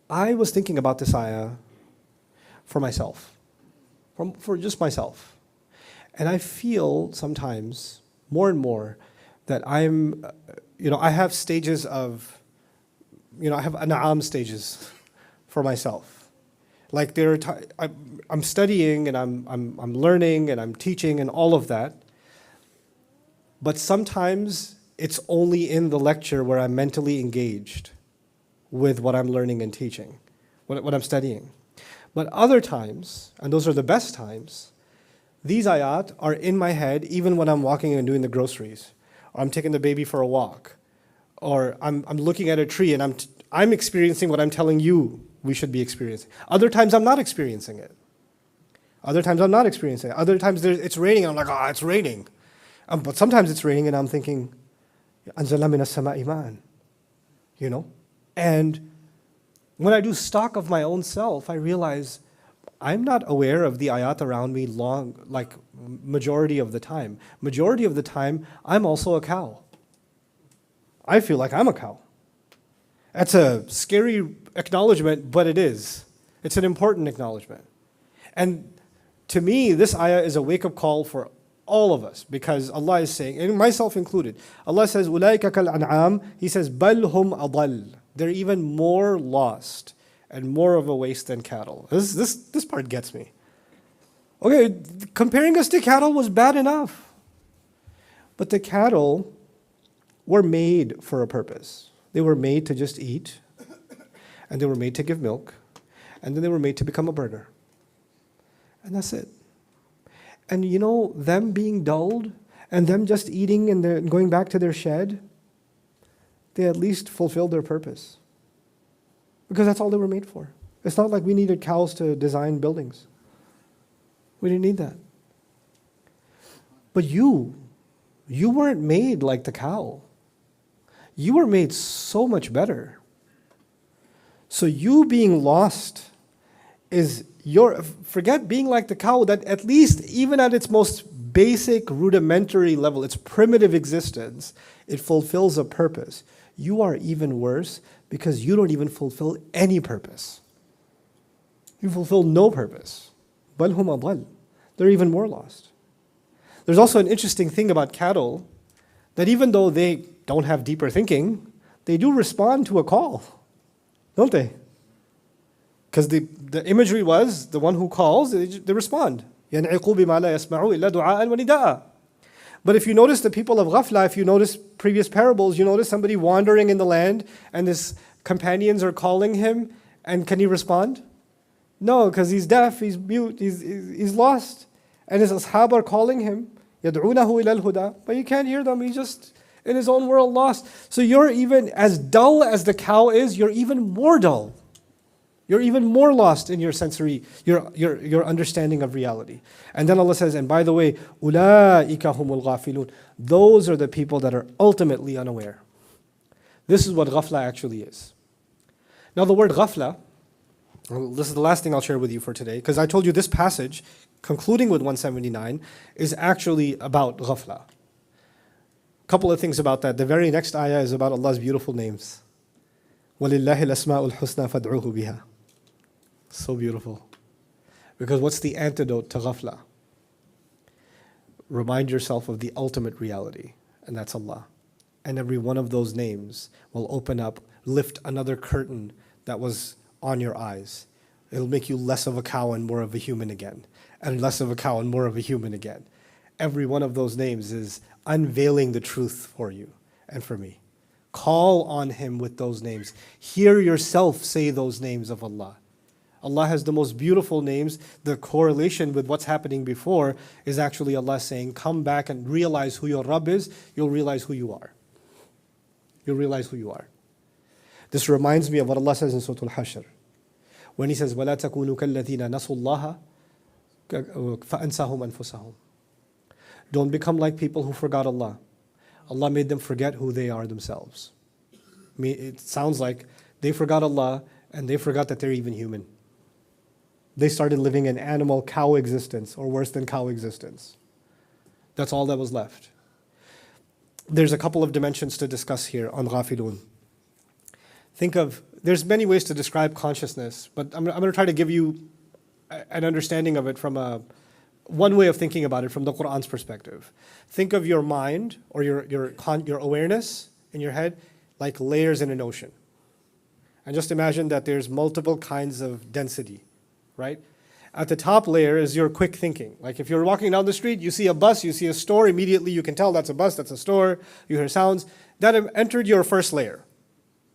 I was thinking about this ayah for myself, for just myself. And I feel sometimes, more and more, that I have stages of, I have an'am stages for myself. Like I'm studying and I'm learning and I'm teaching and all of that. But sometimes it's only in the lecture where I'm mentally engaged with what I'm learning and teaching, what I'm studying. But other times, and those are the best times, these ayat are in my head even when I'm walking and doing the groceries, or I'm taking the baby for a walk, or I'm looking at a tree and I'm experiencing what I'm telling you we should be experiencing. Other times I'm not experiencing it. Other times it's raining and I'm like, it's raining. But sometimes it's raining and I'm thinking, أَنزَلْنَا مِنَ السَّمَاءِ مَاءً. And when I do stock of my own self, I realize I'm not aware of the ayat around me majority of the time. Majority of the time, I'm also a cow. I feel like I'm a cow. That's a scary acknowledgement, but it is. It's an important acknowledgement. And to me, this ayah is a wake-up call for all of us, because Allah is saying, and myself included, Allah says, أُولَٰئِكَ كَالْأَنْعَامِ He says, بَلْ هُمْ أَضَلُّ They're even more lost and more of a waste than cattle. This part gets me. Okay, comparing us to cattle was bad enough. But the cattle were made for a purpose. They were made to just eat, and they were made to give milk, and then they were made to become a burger. And that's it. And them being dulled, and them just eating and going back to their shed, they at least fulfilled their purpose. Because that's all they were made for. It's not like we needed cows to design buildings. We didn't need that. But you weren't made like the cow. You were made so much better. So you being lost is forget being like the cow, that at least even at its most basic rudimentary level, its primitive existence, it fulfills a purpose. You are even worse because you don't even fulfill any purpose. You fulfill no purpose. بَلْ هُمْ أَضَلُّ They're even more lost. There's also an interesting thing about cattle, that even though they don't have deeper thinking, they do respond to a call, don't they? Because the imagery was, the one who calls, they respond. يَنْعِقُوا بِمَا لَا يَسْمَعُوا إِلَّا دُعَاءً وَنِدَاءً. But if you notice the people of ghafla, if you notice previous parables, you notice somebody wandering in the land and his companions are calling him, and can he respond? No, because he's deaf, he's mute, he's lost. And his ashab are calling him, يَدْعُونَهُ إِلَى الْهُدَى, but you can't hear them, he's just in his own world lost. So you're even, as dull as the cow is, you're even more dull. You're even more lost in your sensory, your understanding of reality. And then Allah says, and by the way, أُولَٰئِكَ هُمُ الْغَافِلُونَ Those are the people that are ultimately unaware. This is what ghafla actually is. Now the word ghafla, this is the last thing I'll share with you for today, because I told you this passage, concluding with 179, is actually about ghafla. Couple of things about that. The very next ayah is about Allah's beautiful names. وَلِلَّهِ الْأَسْمَاءُ الْحُسْنَى فَادْعُوهُ بِهَا. So beautiful. Because what's the antidote to ghafla? Remind yourself of the ultimate reality, and that's Allah. And every one of those names will open up, lift another curtain that was on your eyes. It'll make you less of a cow and more of a human again, and less of a cow and more of a human again. Every one of those names is unveiling the truth for you and for me. Call on Him with those names. Hear yourself say those names of Allah. Allah has the most beautiful names. The correlation with what's happening before is actually Allah saying, come back and realize who your Rabb is. You'll realize who you are. You'll realize who you are. This reminds me of what Allah says in Surah Al-Hashr. When He says, وَلَا تَكُونُوا كَالَّذِينَ نَسُوا اللَّهَ فَأَنْسَاهُمْ أَنفُسَهُم. Don't become like people who forgot Allah. Allah made them forget who they are themselves. It sounds like they forgot Allah and they forgot that they're even human. They started living an animal cow existence, or worse than cow existence. That's all that was left. There's a couple of dimensions to discuss here on Ghafilun. There's many ways to describe consciousness, but I'm going to try to give you an understanding of it from one way of thinking about it from the Qur'an's perspective. Think of your mind or your awareness in your head like layers in an ocean. And just imagine that there's multiple kinds of density, right? At the top layer is your quick thinking. Like if you're walking down the street, you see a bus, you see a store, immediately you can tell that's a bus, that's a store, you hear sounds. That entered your first layer.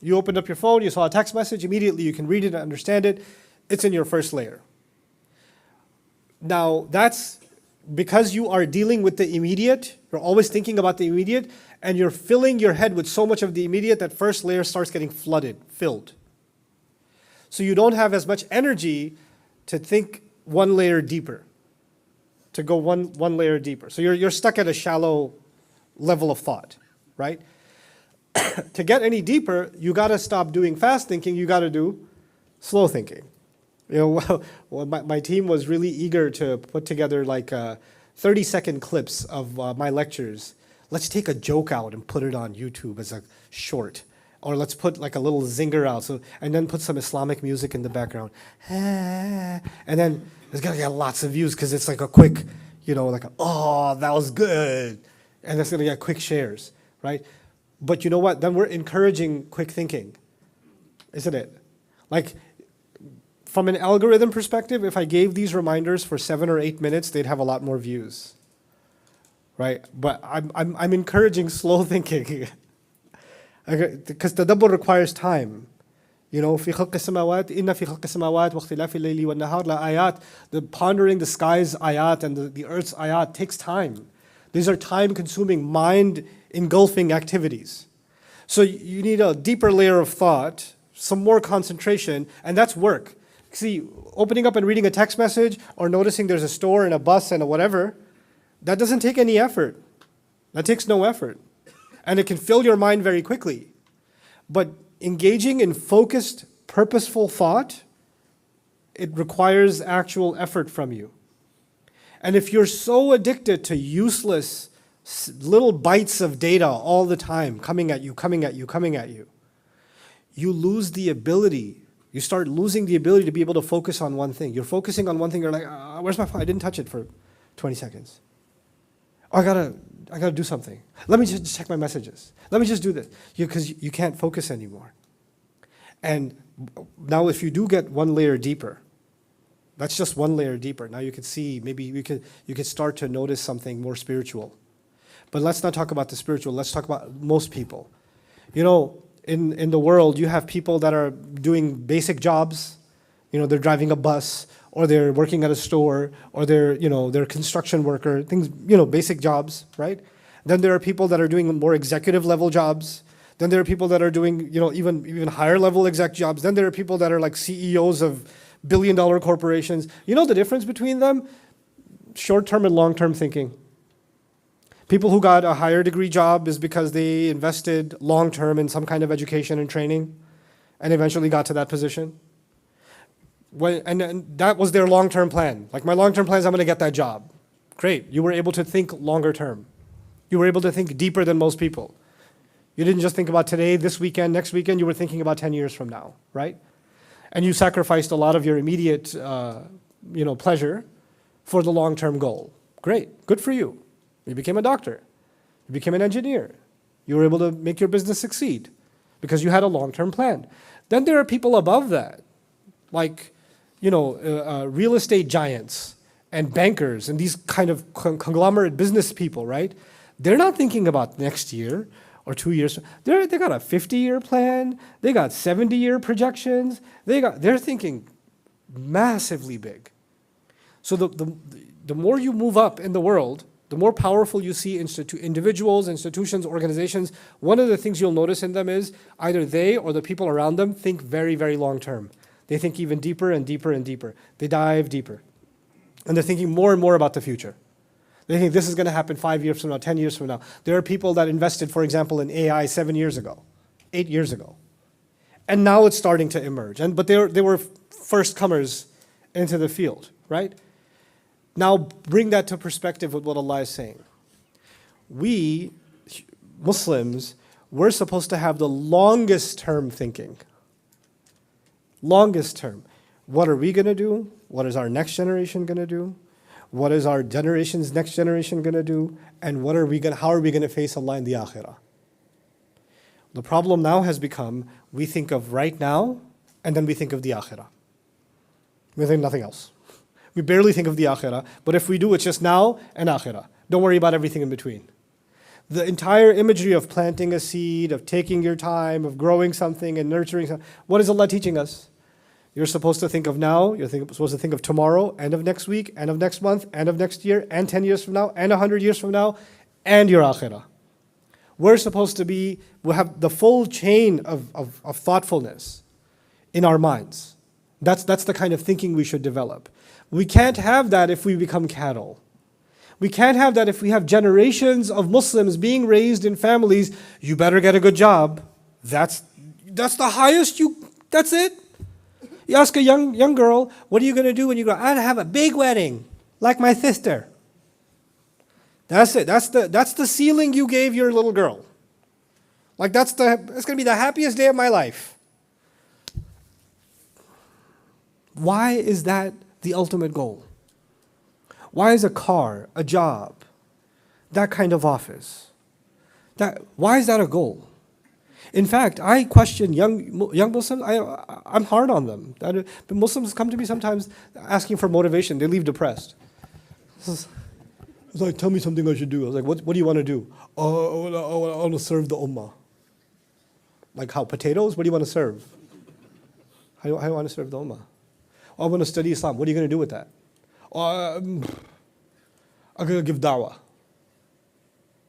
You opened up your phone, you saw a text message, immediately you can read it and understand it. It's in your first layer. Now, that's because you are dealing with the immediate, you're always thinking about the immediate, and you're filling your head with so much of the immediate that first layer starts getting filled. So you don't have as much energy to think one layer deeper, to go one layer deeper. So you're stuck at a shallow level of thought, right? To get any deeper, you got to stop doing fast thinking, you got to do slow thinking. My team was really eager to put together like 30-second clips of my lectures. Let's take a joke out and put it on YouTube as a short. Or let's put like a little zinger out, and then put some Islamic music in the background. And then it's gonna get lots of views because it's like a quick, oh, that was good. And it's gonna get quick shares, right? But you know what? Then we're encouraging quick thinking, isn't it? Like, from an algorithm perspective, if I gave these reminders for 7 or 8 minutes, they'd have a lot more views, right? But I'm encouraging slow thinking, because tadabbur requires time. في خلق السماوات إن في خلق السماوات واختلاف الليل والنهار لآيات. The pondering the sky's ayat and the earth's ayat takes time. These are time-consuming, mind-engulfing activities. So you need a deeper layer of thought, some more concentration, and that's work. See, opening up and reading a text message or noticing there's a store and a bus and a whatever, that doesn't take any effort. That takes no effort. And it can fill your mind very quickly. But engaging in focused, purposeful thought, it requires actual effort from you. And if you're so addicted to useless little bites of data all the time, coming at you, you lose the ability. You start losing the ability to be able to focus on one thing. You're focusing on one thing, you're like, where's my phone? I didn't touch it for 20 seconds. Oh, I gotta do something. Let me just check my messages. Let me just do this. Because you can't focus anymore. And now if you do get one layer deeper, that's just one layer deeper. Now you can see, maybe you could start to notice something more spiritual. But let's not talk about the spiritual, let's talk about most people. In the world, you have people that are doing basic jobs. They're driving a bus, or they're working at a store, or they're a construction worker, things, basic jobs, right? Then there are people that are doing more executive level jobs. Then there are people that are doing, even higher level exec jobs. Then there are people that are like CEOs of billion-dollar corporations. You know the difference between them? Short-term and long-term thinking. People who got a higher degree job is because they invested long-term in some kind of education and training and eventually got to that position. And that was their long-term plan. Like, my long-term plan is I'm going to get that job. Great. You were able to think longer term. You were able to think deeper than most people. You didn't just think about today, this weekend, next weekend. You were thinking about 10 years from now, right? And you sacrificed a lot of your immediate pleasure for the long-term goal. Great. Good for you. You became a doctor. You became an engineer. You were able to make your business succeed because you had a long-term plan. Then there are people above that, like, real estate giants and bankers and these kind of conglomerate business people, right? They're not thinking about next year or 2 years. They got a 50-year plan. They got 70-year projections. They're thinking massively big. So the more you move up in the world, the more powerful you see individuals, institutions, organizations. One of the things you'll notice in them is either they or the people around them think very, very long term. They think even deeper and deeper and deeper. They dive deeper. And they're thinking more and more about the future. They think this is going to happen 5 years from now, 10 years from now. There are people that invested, for example, in AI 7 years ago, 8 years ago. And now it's starting to emerge. But they were first comers into the field, right? Now bring that to perspective with what Allah is saying. We, Muslims, we're supposed to have the longest term thinking. Longest term. What are we going to do? What is our next generation going to do? What is our generation's next generation going to do? And how are we going to face Allah in the akhirah? The problem now has become, we think of right now, and then we think of the akhirah. We think nothing else. We barely think of the akhirah, but if we do, it's just now and akhirah. Don't worry about everything in between. The entire imagery of planting a seed, of taking your time, of growing something and nurturing something, what is Allah teaching us? You're supposed to think of now, supposed to think of tomorrow, end of next week, end of next month, end of next year, and 10 years from now, and 100 years from now, and your akhirah. We're supposed to we'll have the full chain of thoughtfulness in our minds. That's the kind of thinking we should develop. We can't have that if we become cattle. We can't have that if we have generations of Muslims being raised in families. You better get a good job. That's the highest that's it. You ask a young girl, what are you going to do when you grow up? I'm going to have a big wedding, like my sister. That's it. That's the ceiling you gave your little girl. Like that's going to be the happiest day of my life. Why is that the ultimate goal? Why is a car, a job, that kind of office? Why is that a goal? In fact, I question young Muslims. I'm hard on them. But Muslims come to me sometimes asking for motivation. They leave depressed. It's like, tell me something I should do. I was like, what do you want to do? I want to serve the ummah. Like how? Potatoes? What do you want to serve? How do you want to serve the ummah? I want to study Islam. What are you going to do with that? I'm going to give da'wah.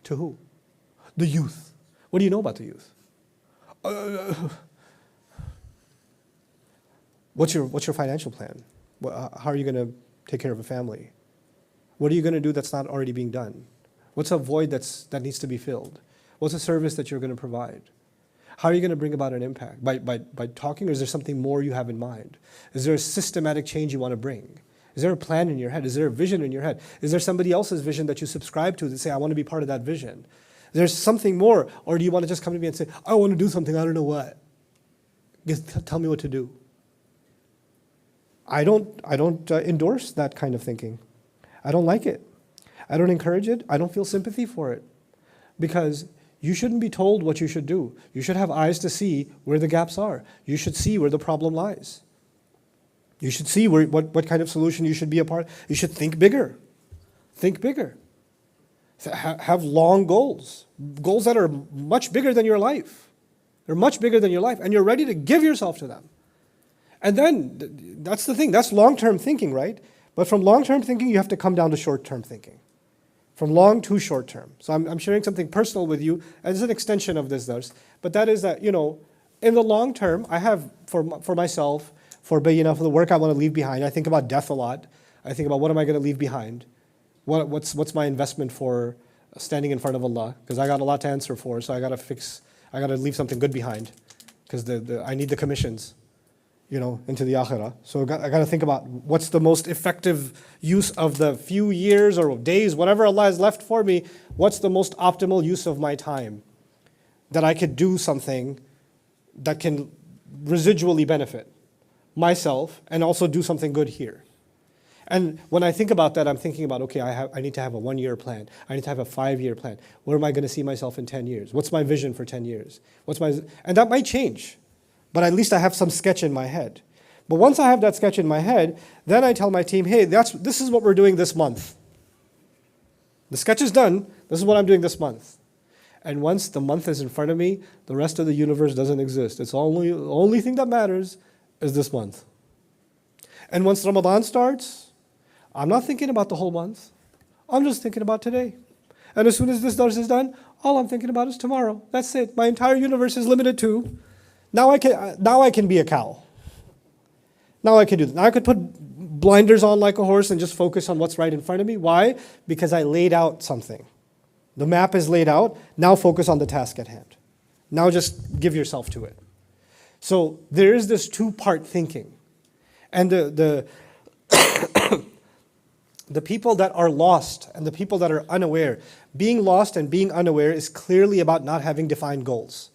To who? The youth. What do you know about the youth? What's your financial plan? How are you going to take care of a family? What are you going to do that's not already being done? What's a void that needs to be filled? What's a service that you're going to provide? How are you going to bring about an impact? By talking, or is there something more you have in mind? Is there a systematic change you want to bring? Is there a plan in your head? Is there a vision in your head? Is there somebody else's vision that you subscribe to that say, I want to be part of that vision? There's something more, or do you want to just come to me and say, I want to do something, I don't know what. Just tell me what to do. I don't endorse that kind of thinking. I don't like it. I don't encourage it. I don't feel sympathy for it. Because you shouldn't be told what you should do. You should have eyes to see where the gaps are. You should see where the problem lies. You should see what kind of solution you should be a part. You should think bigger. Think bigger. Have long goals. Goals that are much bigger than your life. They're much bigger than your life. And you're ready to give yourself to them. And then, that's the thing. That's long-term thinking, right? But from long-term thinking, you have to come down to short-term thinking. From long to short-term. So I'm sharing something personal with you as an extension of this dars. But that is that, in the long term, I have, for myself, for Bayyinah, for the work I want to leave behind, I think about death a lot. I think about what am I going to leave behind? What's my investment for standing in front of Allah? Because I got a lot to answer for, so I got to leave something good behind. Because I need the commissions, into the akhirah. So I got to think about what's the most effective use of the few years or days, whatever Allah has left for me, what's the most optimal use of my time? That I could do something that can residually benefit myself and also do something good here. And when I think about that, I'm thinking about, okay, I need to have a 1-year plan. I need to have a 5-year plan. Where am I going to see myself in 10 years? What's my vision for 10 years? And that might change, but at least I have some sketch in my head. But once I have that sketch in my head, then I tell my team, hey, this is what we're doing this month. The sketch is done. This is what I'm doing this month. And once the month is in front of me, the rest of the universe doesn't exist. It's only thing that matters is this month. And once Ramadan starts, I'm not thinking about the whole month. I'm just thinking about today. And as soon as this dars is done, all I'm thinking about is tomorrow. That's it. My entire universe is limited to, now I can be a cow. Now I can do that. Now I could put blinders on like a horse and just focus on what's right in front of me. Why? Because I laid out something. The map is laid out. Now focus on the task at hand. Now just give yourself to it. So there is this two-part thinking. And the people that are lost and the people that are unaware, being lost and being unaware is clearly about not having defined goals.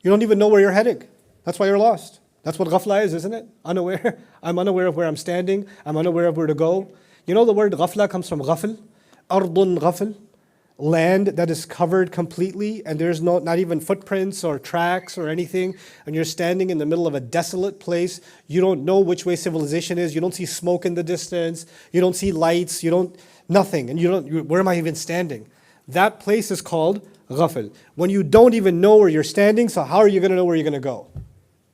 You don't even know where you're heading. That's why you're lost. That's what ghafla is, isn't it? Unaware. I'm unaware of where I'm standing. I'm unaware of where to go. You know the word ghafla comes from ghafl. Ardun ghafl. Land that is covered completely and there's not even footprints or tracks or anything, and you're standing in the middle of a desolate place. You don't know which way civilization is. You don't see smoke in the distance. You don't see lights. Nothing. And where am I even standing? That place is called ghafl. When you don't even know where you're standing, so how are you going to know where you're going to go?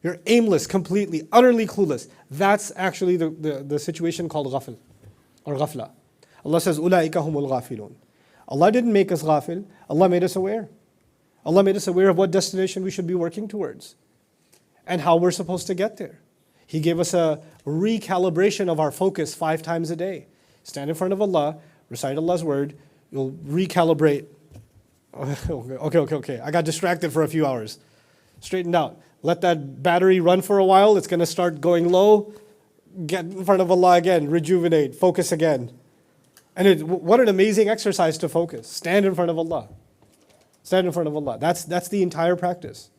You're aimless, completely, utterly clueless. That's actually the situation called ghafl or ghafla. Allah says, أُولَٰئِكَ هُمُ الْغَافِلُونَ. Allah didn't make us ghafil. Allah made us aware. Allah made us aware of what destination we should be working towards and how we're supposed to get there. He gave us a recalibration of our focus 5 times a day. Stand in front of Allah, recite Allah's word, you'll recalibrate. Okay. I got distracted for a few hours. Straighten out. Let that battery run for a while. It's going to start going low. Get in front of Allah again. Rejuvenate. Focus again. And what an amazing exercise to focus. Stand in front of Allah. Stand in front of Allah. That's the entire practice.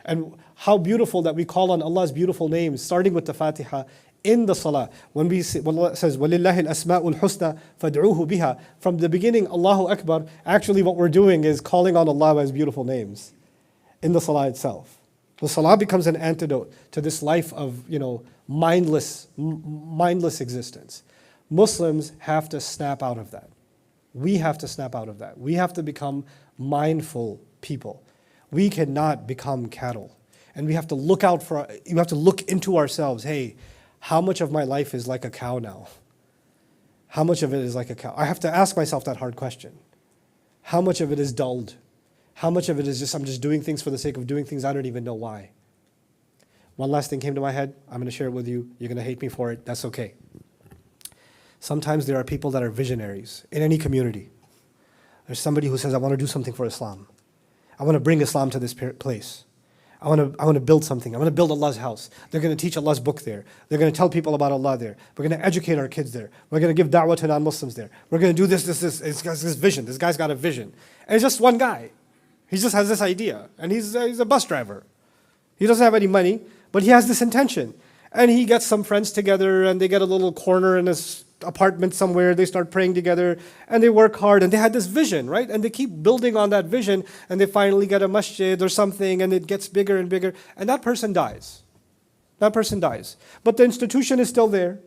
And how beautiful that we call on Allah's beautiful names, starting with the Fatiha in the Salah. When Allah says, وَلِلَّهِ الْأَسْمَاءُ الْحُسْنَى فَادْعُوهُ بِهَا. From the beginning, Allahu Akbar, actually what we're doing is calling on Allah by His beautiful names in the Salah itself. The Salah becomes an antidote to this life of mindless existence. Muslims have to snap out of that. We have to snap out of that. We have to become mindful people. We cannot become cattle. And we have to look into ourselves. Hey, how much of my life is like a cow now? How much of it is like a cow? I have to ask myself that hard question. How much of it is dulled? How much of it is I'm just doing things for the sake of doing things I don't even know why? One last thing came to my head. I'm going to share it with you. You're going to hate me for it. That's okay. Sometimes there are people that are visionaries in any community. There's somebody who says, I want to do something for Islam. I want to bring Islam to this place. I want to build something. I want to build Allah's house. They're going to teach Allah's book there. They're going to tell people about Allah there. We're going to educate our kids there. We're going to give da'wah to non-Muslims there. We're going to do this. It's got this vision. This guy's got a vision. And it's just one guy. He just has this idea. And he's a bus driver. He doesn't have any money, but he has this intention. And he gets some friends together and they get a little corner in his apartment somewhere. They start praying together and they work hard and they had this vision, right? And they keep building on that vision and they finally get a masjid or something and it gets bigger and bigger. And that person dies. That person dies. But the institution is still there.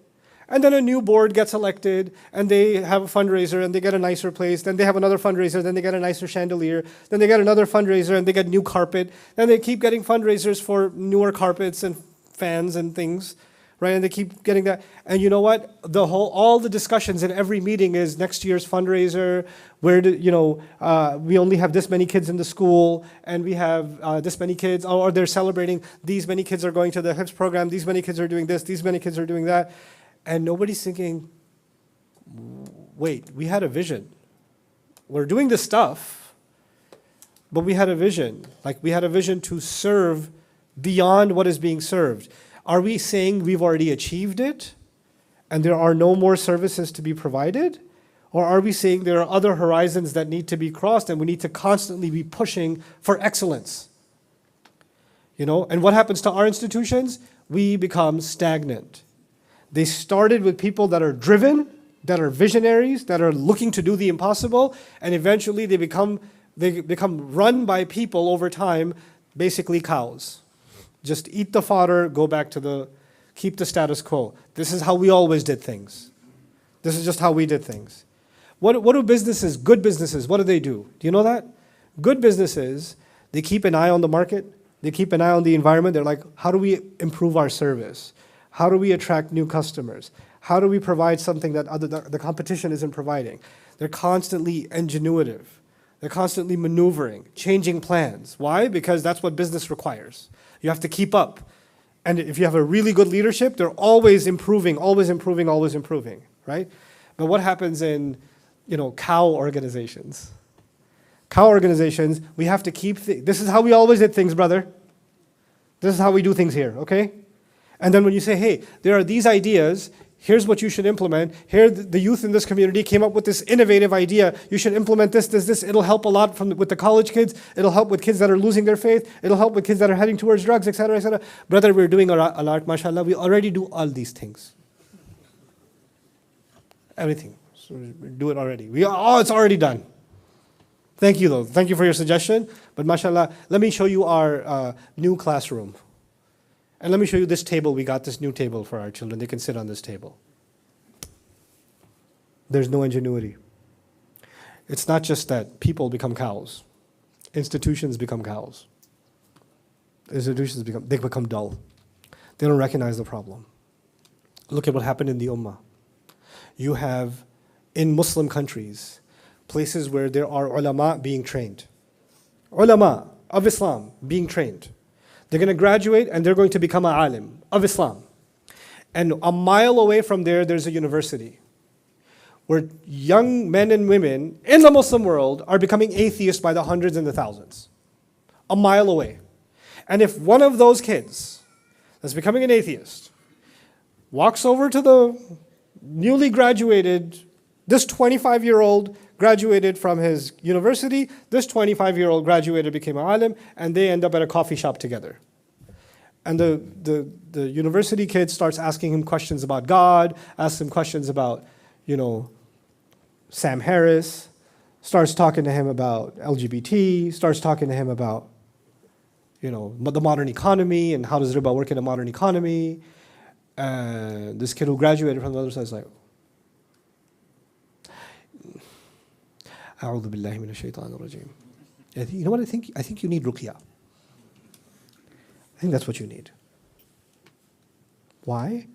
And then a new board gets elected and they have a fundraiser and they get a nicer place. Then they have another fundraiser, then they get a nicer chandelier. Then they get another fundraiser and they get new carpet. Then they keep getting fundraisers for newer carpets and fans and things, right? And they keep getting that. And you know what? All the discussions in every meeting is next year's fundraiser. We only have this many kids in the school, and we have this many kids, or they're celebrating. These many kids are going to the HIPS program. These many kids are doing this. These many kids are doing that, and nobody's thinking, wait, we had a vision. We're doing this stuff, but we had a vision. Like we had a vision to serve beyond what is being served. Are we saying we've already achieved it and there are no more services to be provided? Or are we saying there are other horizons that need to be crossed and we need to constantly be pushing for excellence? And what happens to our institutions? We become stagnant. They started with people that are driven, that are visionaries, that are looking to do the impossible, and eventually they become run by people over time, basically cows. Just eat the fodder, keep the status quo. This is how we always did things. This is just how we did things. What do businesses, good businesses, what do? Do you know that? Good businesses, they keep an eye on the market, they keep an eye on the environment. They're like, how do we improve our service? How do we attract new customers? How do we provide something that the competition isn't providing? They're constantly ingenuitive. They're constantly maneuvering, changing plans. Why? Because that's what business requires. You have to keep up. And if you have a really good leadership, they're always improving, right? But what happens in, cow organizations? Cow organizations, we have to keep, this is how we always did things, brother. This is how we do things here, okay? And then when you say, hey, there are these ideas, here's what you should implement. Here, the youth in this community came up with this innovative idea. You should implement this. It'll help a lot with the college kids. It'll help with kids that are losing their faith. It'll help with kids that are heading towards drugs, etc., etc. Brother, we're doing a lot, mashallah. We already do all these things. Everything. So we do it already. It's already done. Thank you, though. Thank you for your suggestion. But mashallah, let me show you our new classroom. And let me show you this table. We got this new table for our children. They can sit on this table. There's no ingenuity. It's not just that people become cows. Institutions become cows. Institutions become dull. They don't recognize the problem. Look at what happened in the Ummah. You have, in Muslim countries, places where there are ulama being trained. Ulama of Islam being trained. They're going to graduate and they're going to become an alim of Islam. And a mile away from there, there's a university where young men and women in the Muslim world are becoming atheists by the hundreds and the thousands. A mile away. And if one of those kids that's becoming an atheist walks over to the newly graduated, this 25-year-old graduated from his university, this 25-year-old graduated, became an alim, and they end up at a coffee shop together. And the university kid starts asking him questions about God, asks him questions about, Sam Harris, starts talking to him about LGBT, starts talking to him about, the modern economy and how does riba work in a modern economy. And this kid who graduated from the other side is like, A'udhu billahi minash shaitanir rajim. You know what I think? I think you need ruqya. I think that's what you need. Why?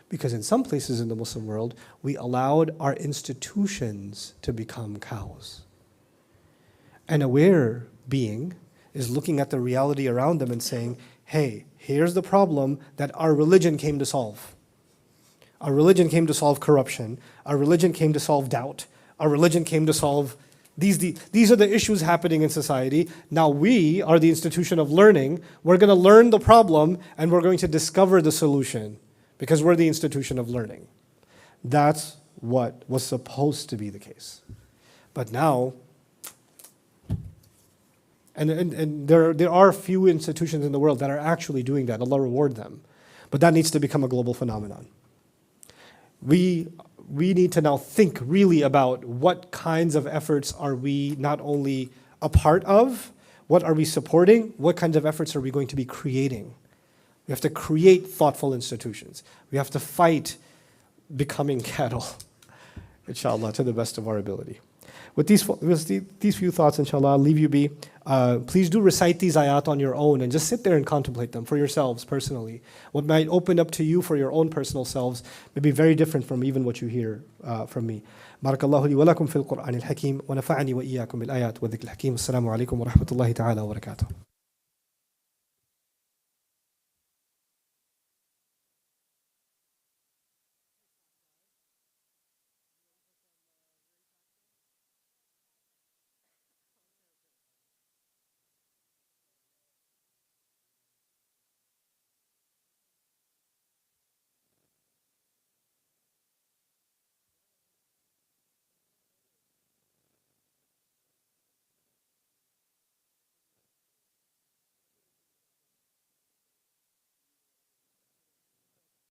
Because in some places in the Muslim world, we allowed our institutions to become cows. An aware being is looking at the reality around them and saying, hey, here's the problem that our religion came to solve. Our religion came to solve corruption. Our religion came to solve doubt. Our religion came to solve these are the issues happening in society. Now we are the institution of learning. We're going to learn the problem and we're going to discover the solution because we're the institution of learning. That's what was supposed to be the case. But now, and there are few institutions in the world that are actually doing that. Allah reward them. But that needs to become a global phenomenon. We need to now think really about what kinds of efforts are we not only a part of, what are we supporting, what kinds of efforts are we going to be creating. We have to create thoughtful institutions. We have to fight becoming cattle, inshallah, to the best of our ability. With these few thoughts, inshallah, I'll leave you be. Please do recite these ayat on your own and just sit there and contemplate them for yourselves personally. What might open up to you for your own personal selves may be very different from even what you hear from me. Barakallahu li wa lakum fil Qur'an al-Hakim wa nafa'ani wa iyyakum bil ayat wa dhikr al-Hakim. Assalamu alaikum wa rahmatullahi ta'ala wa barakatuh.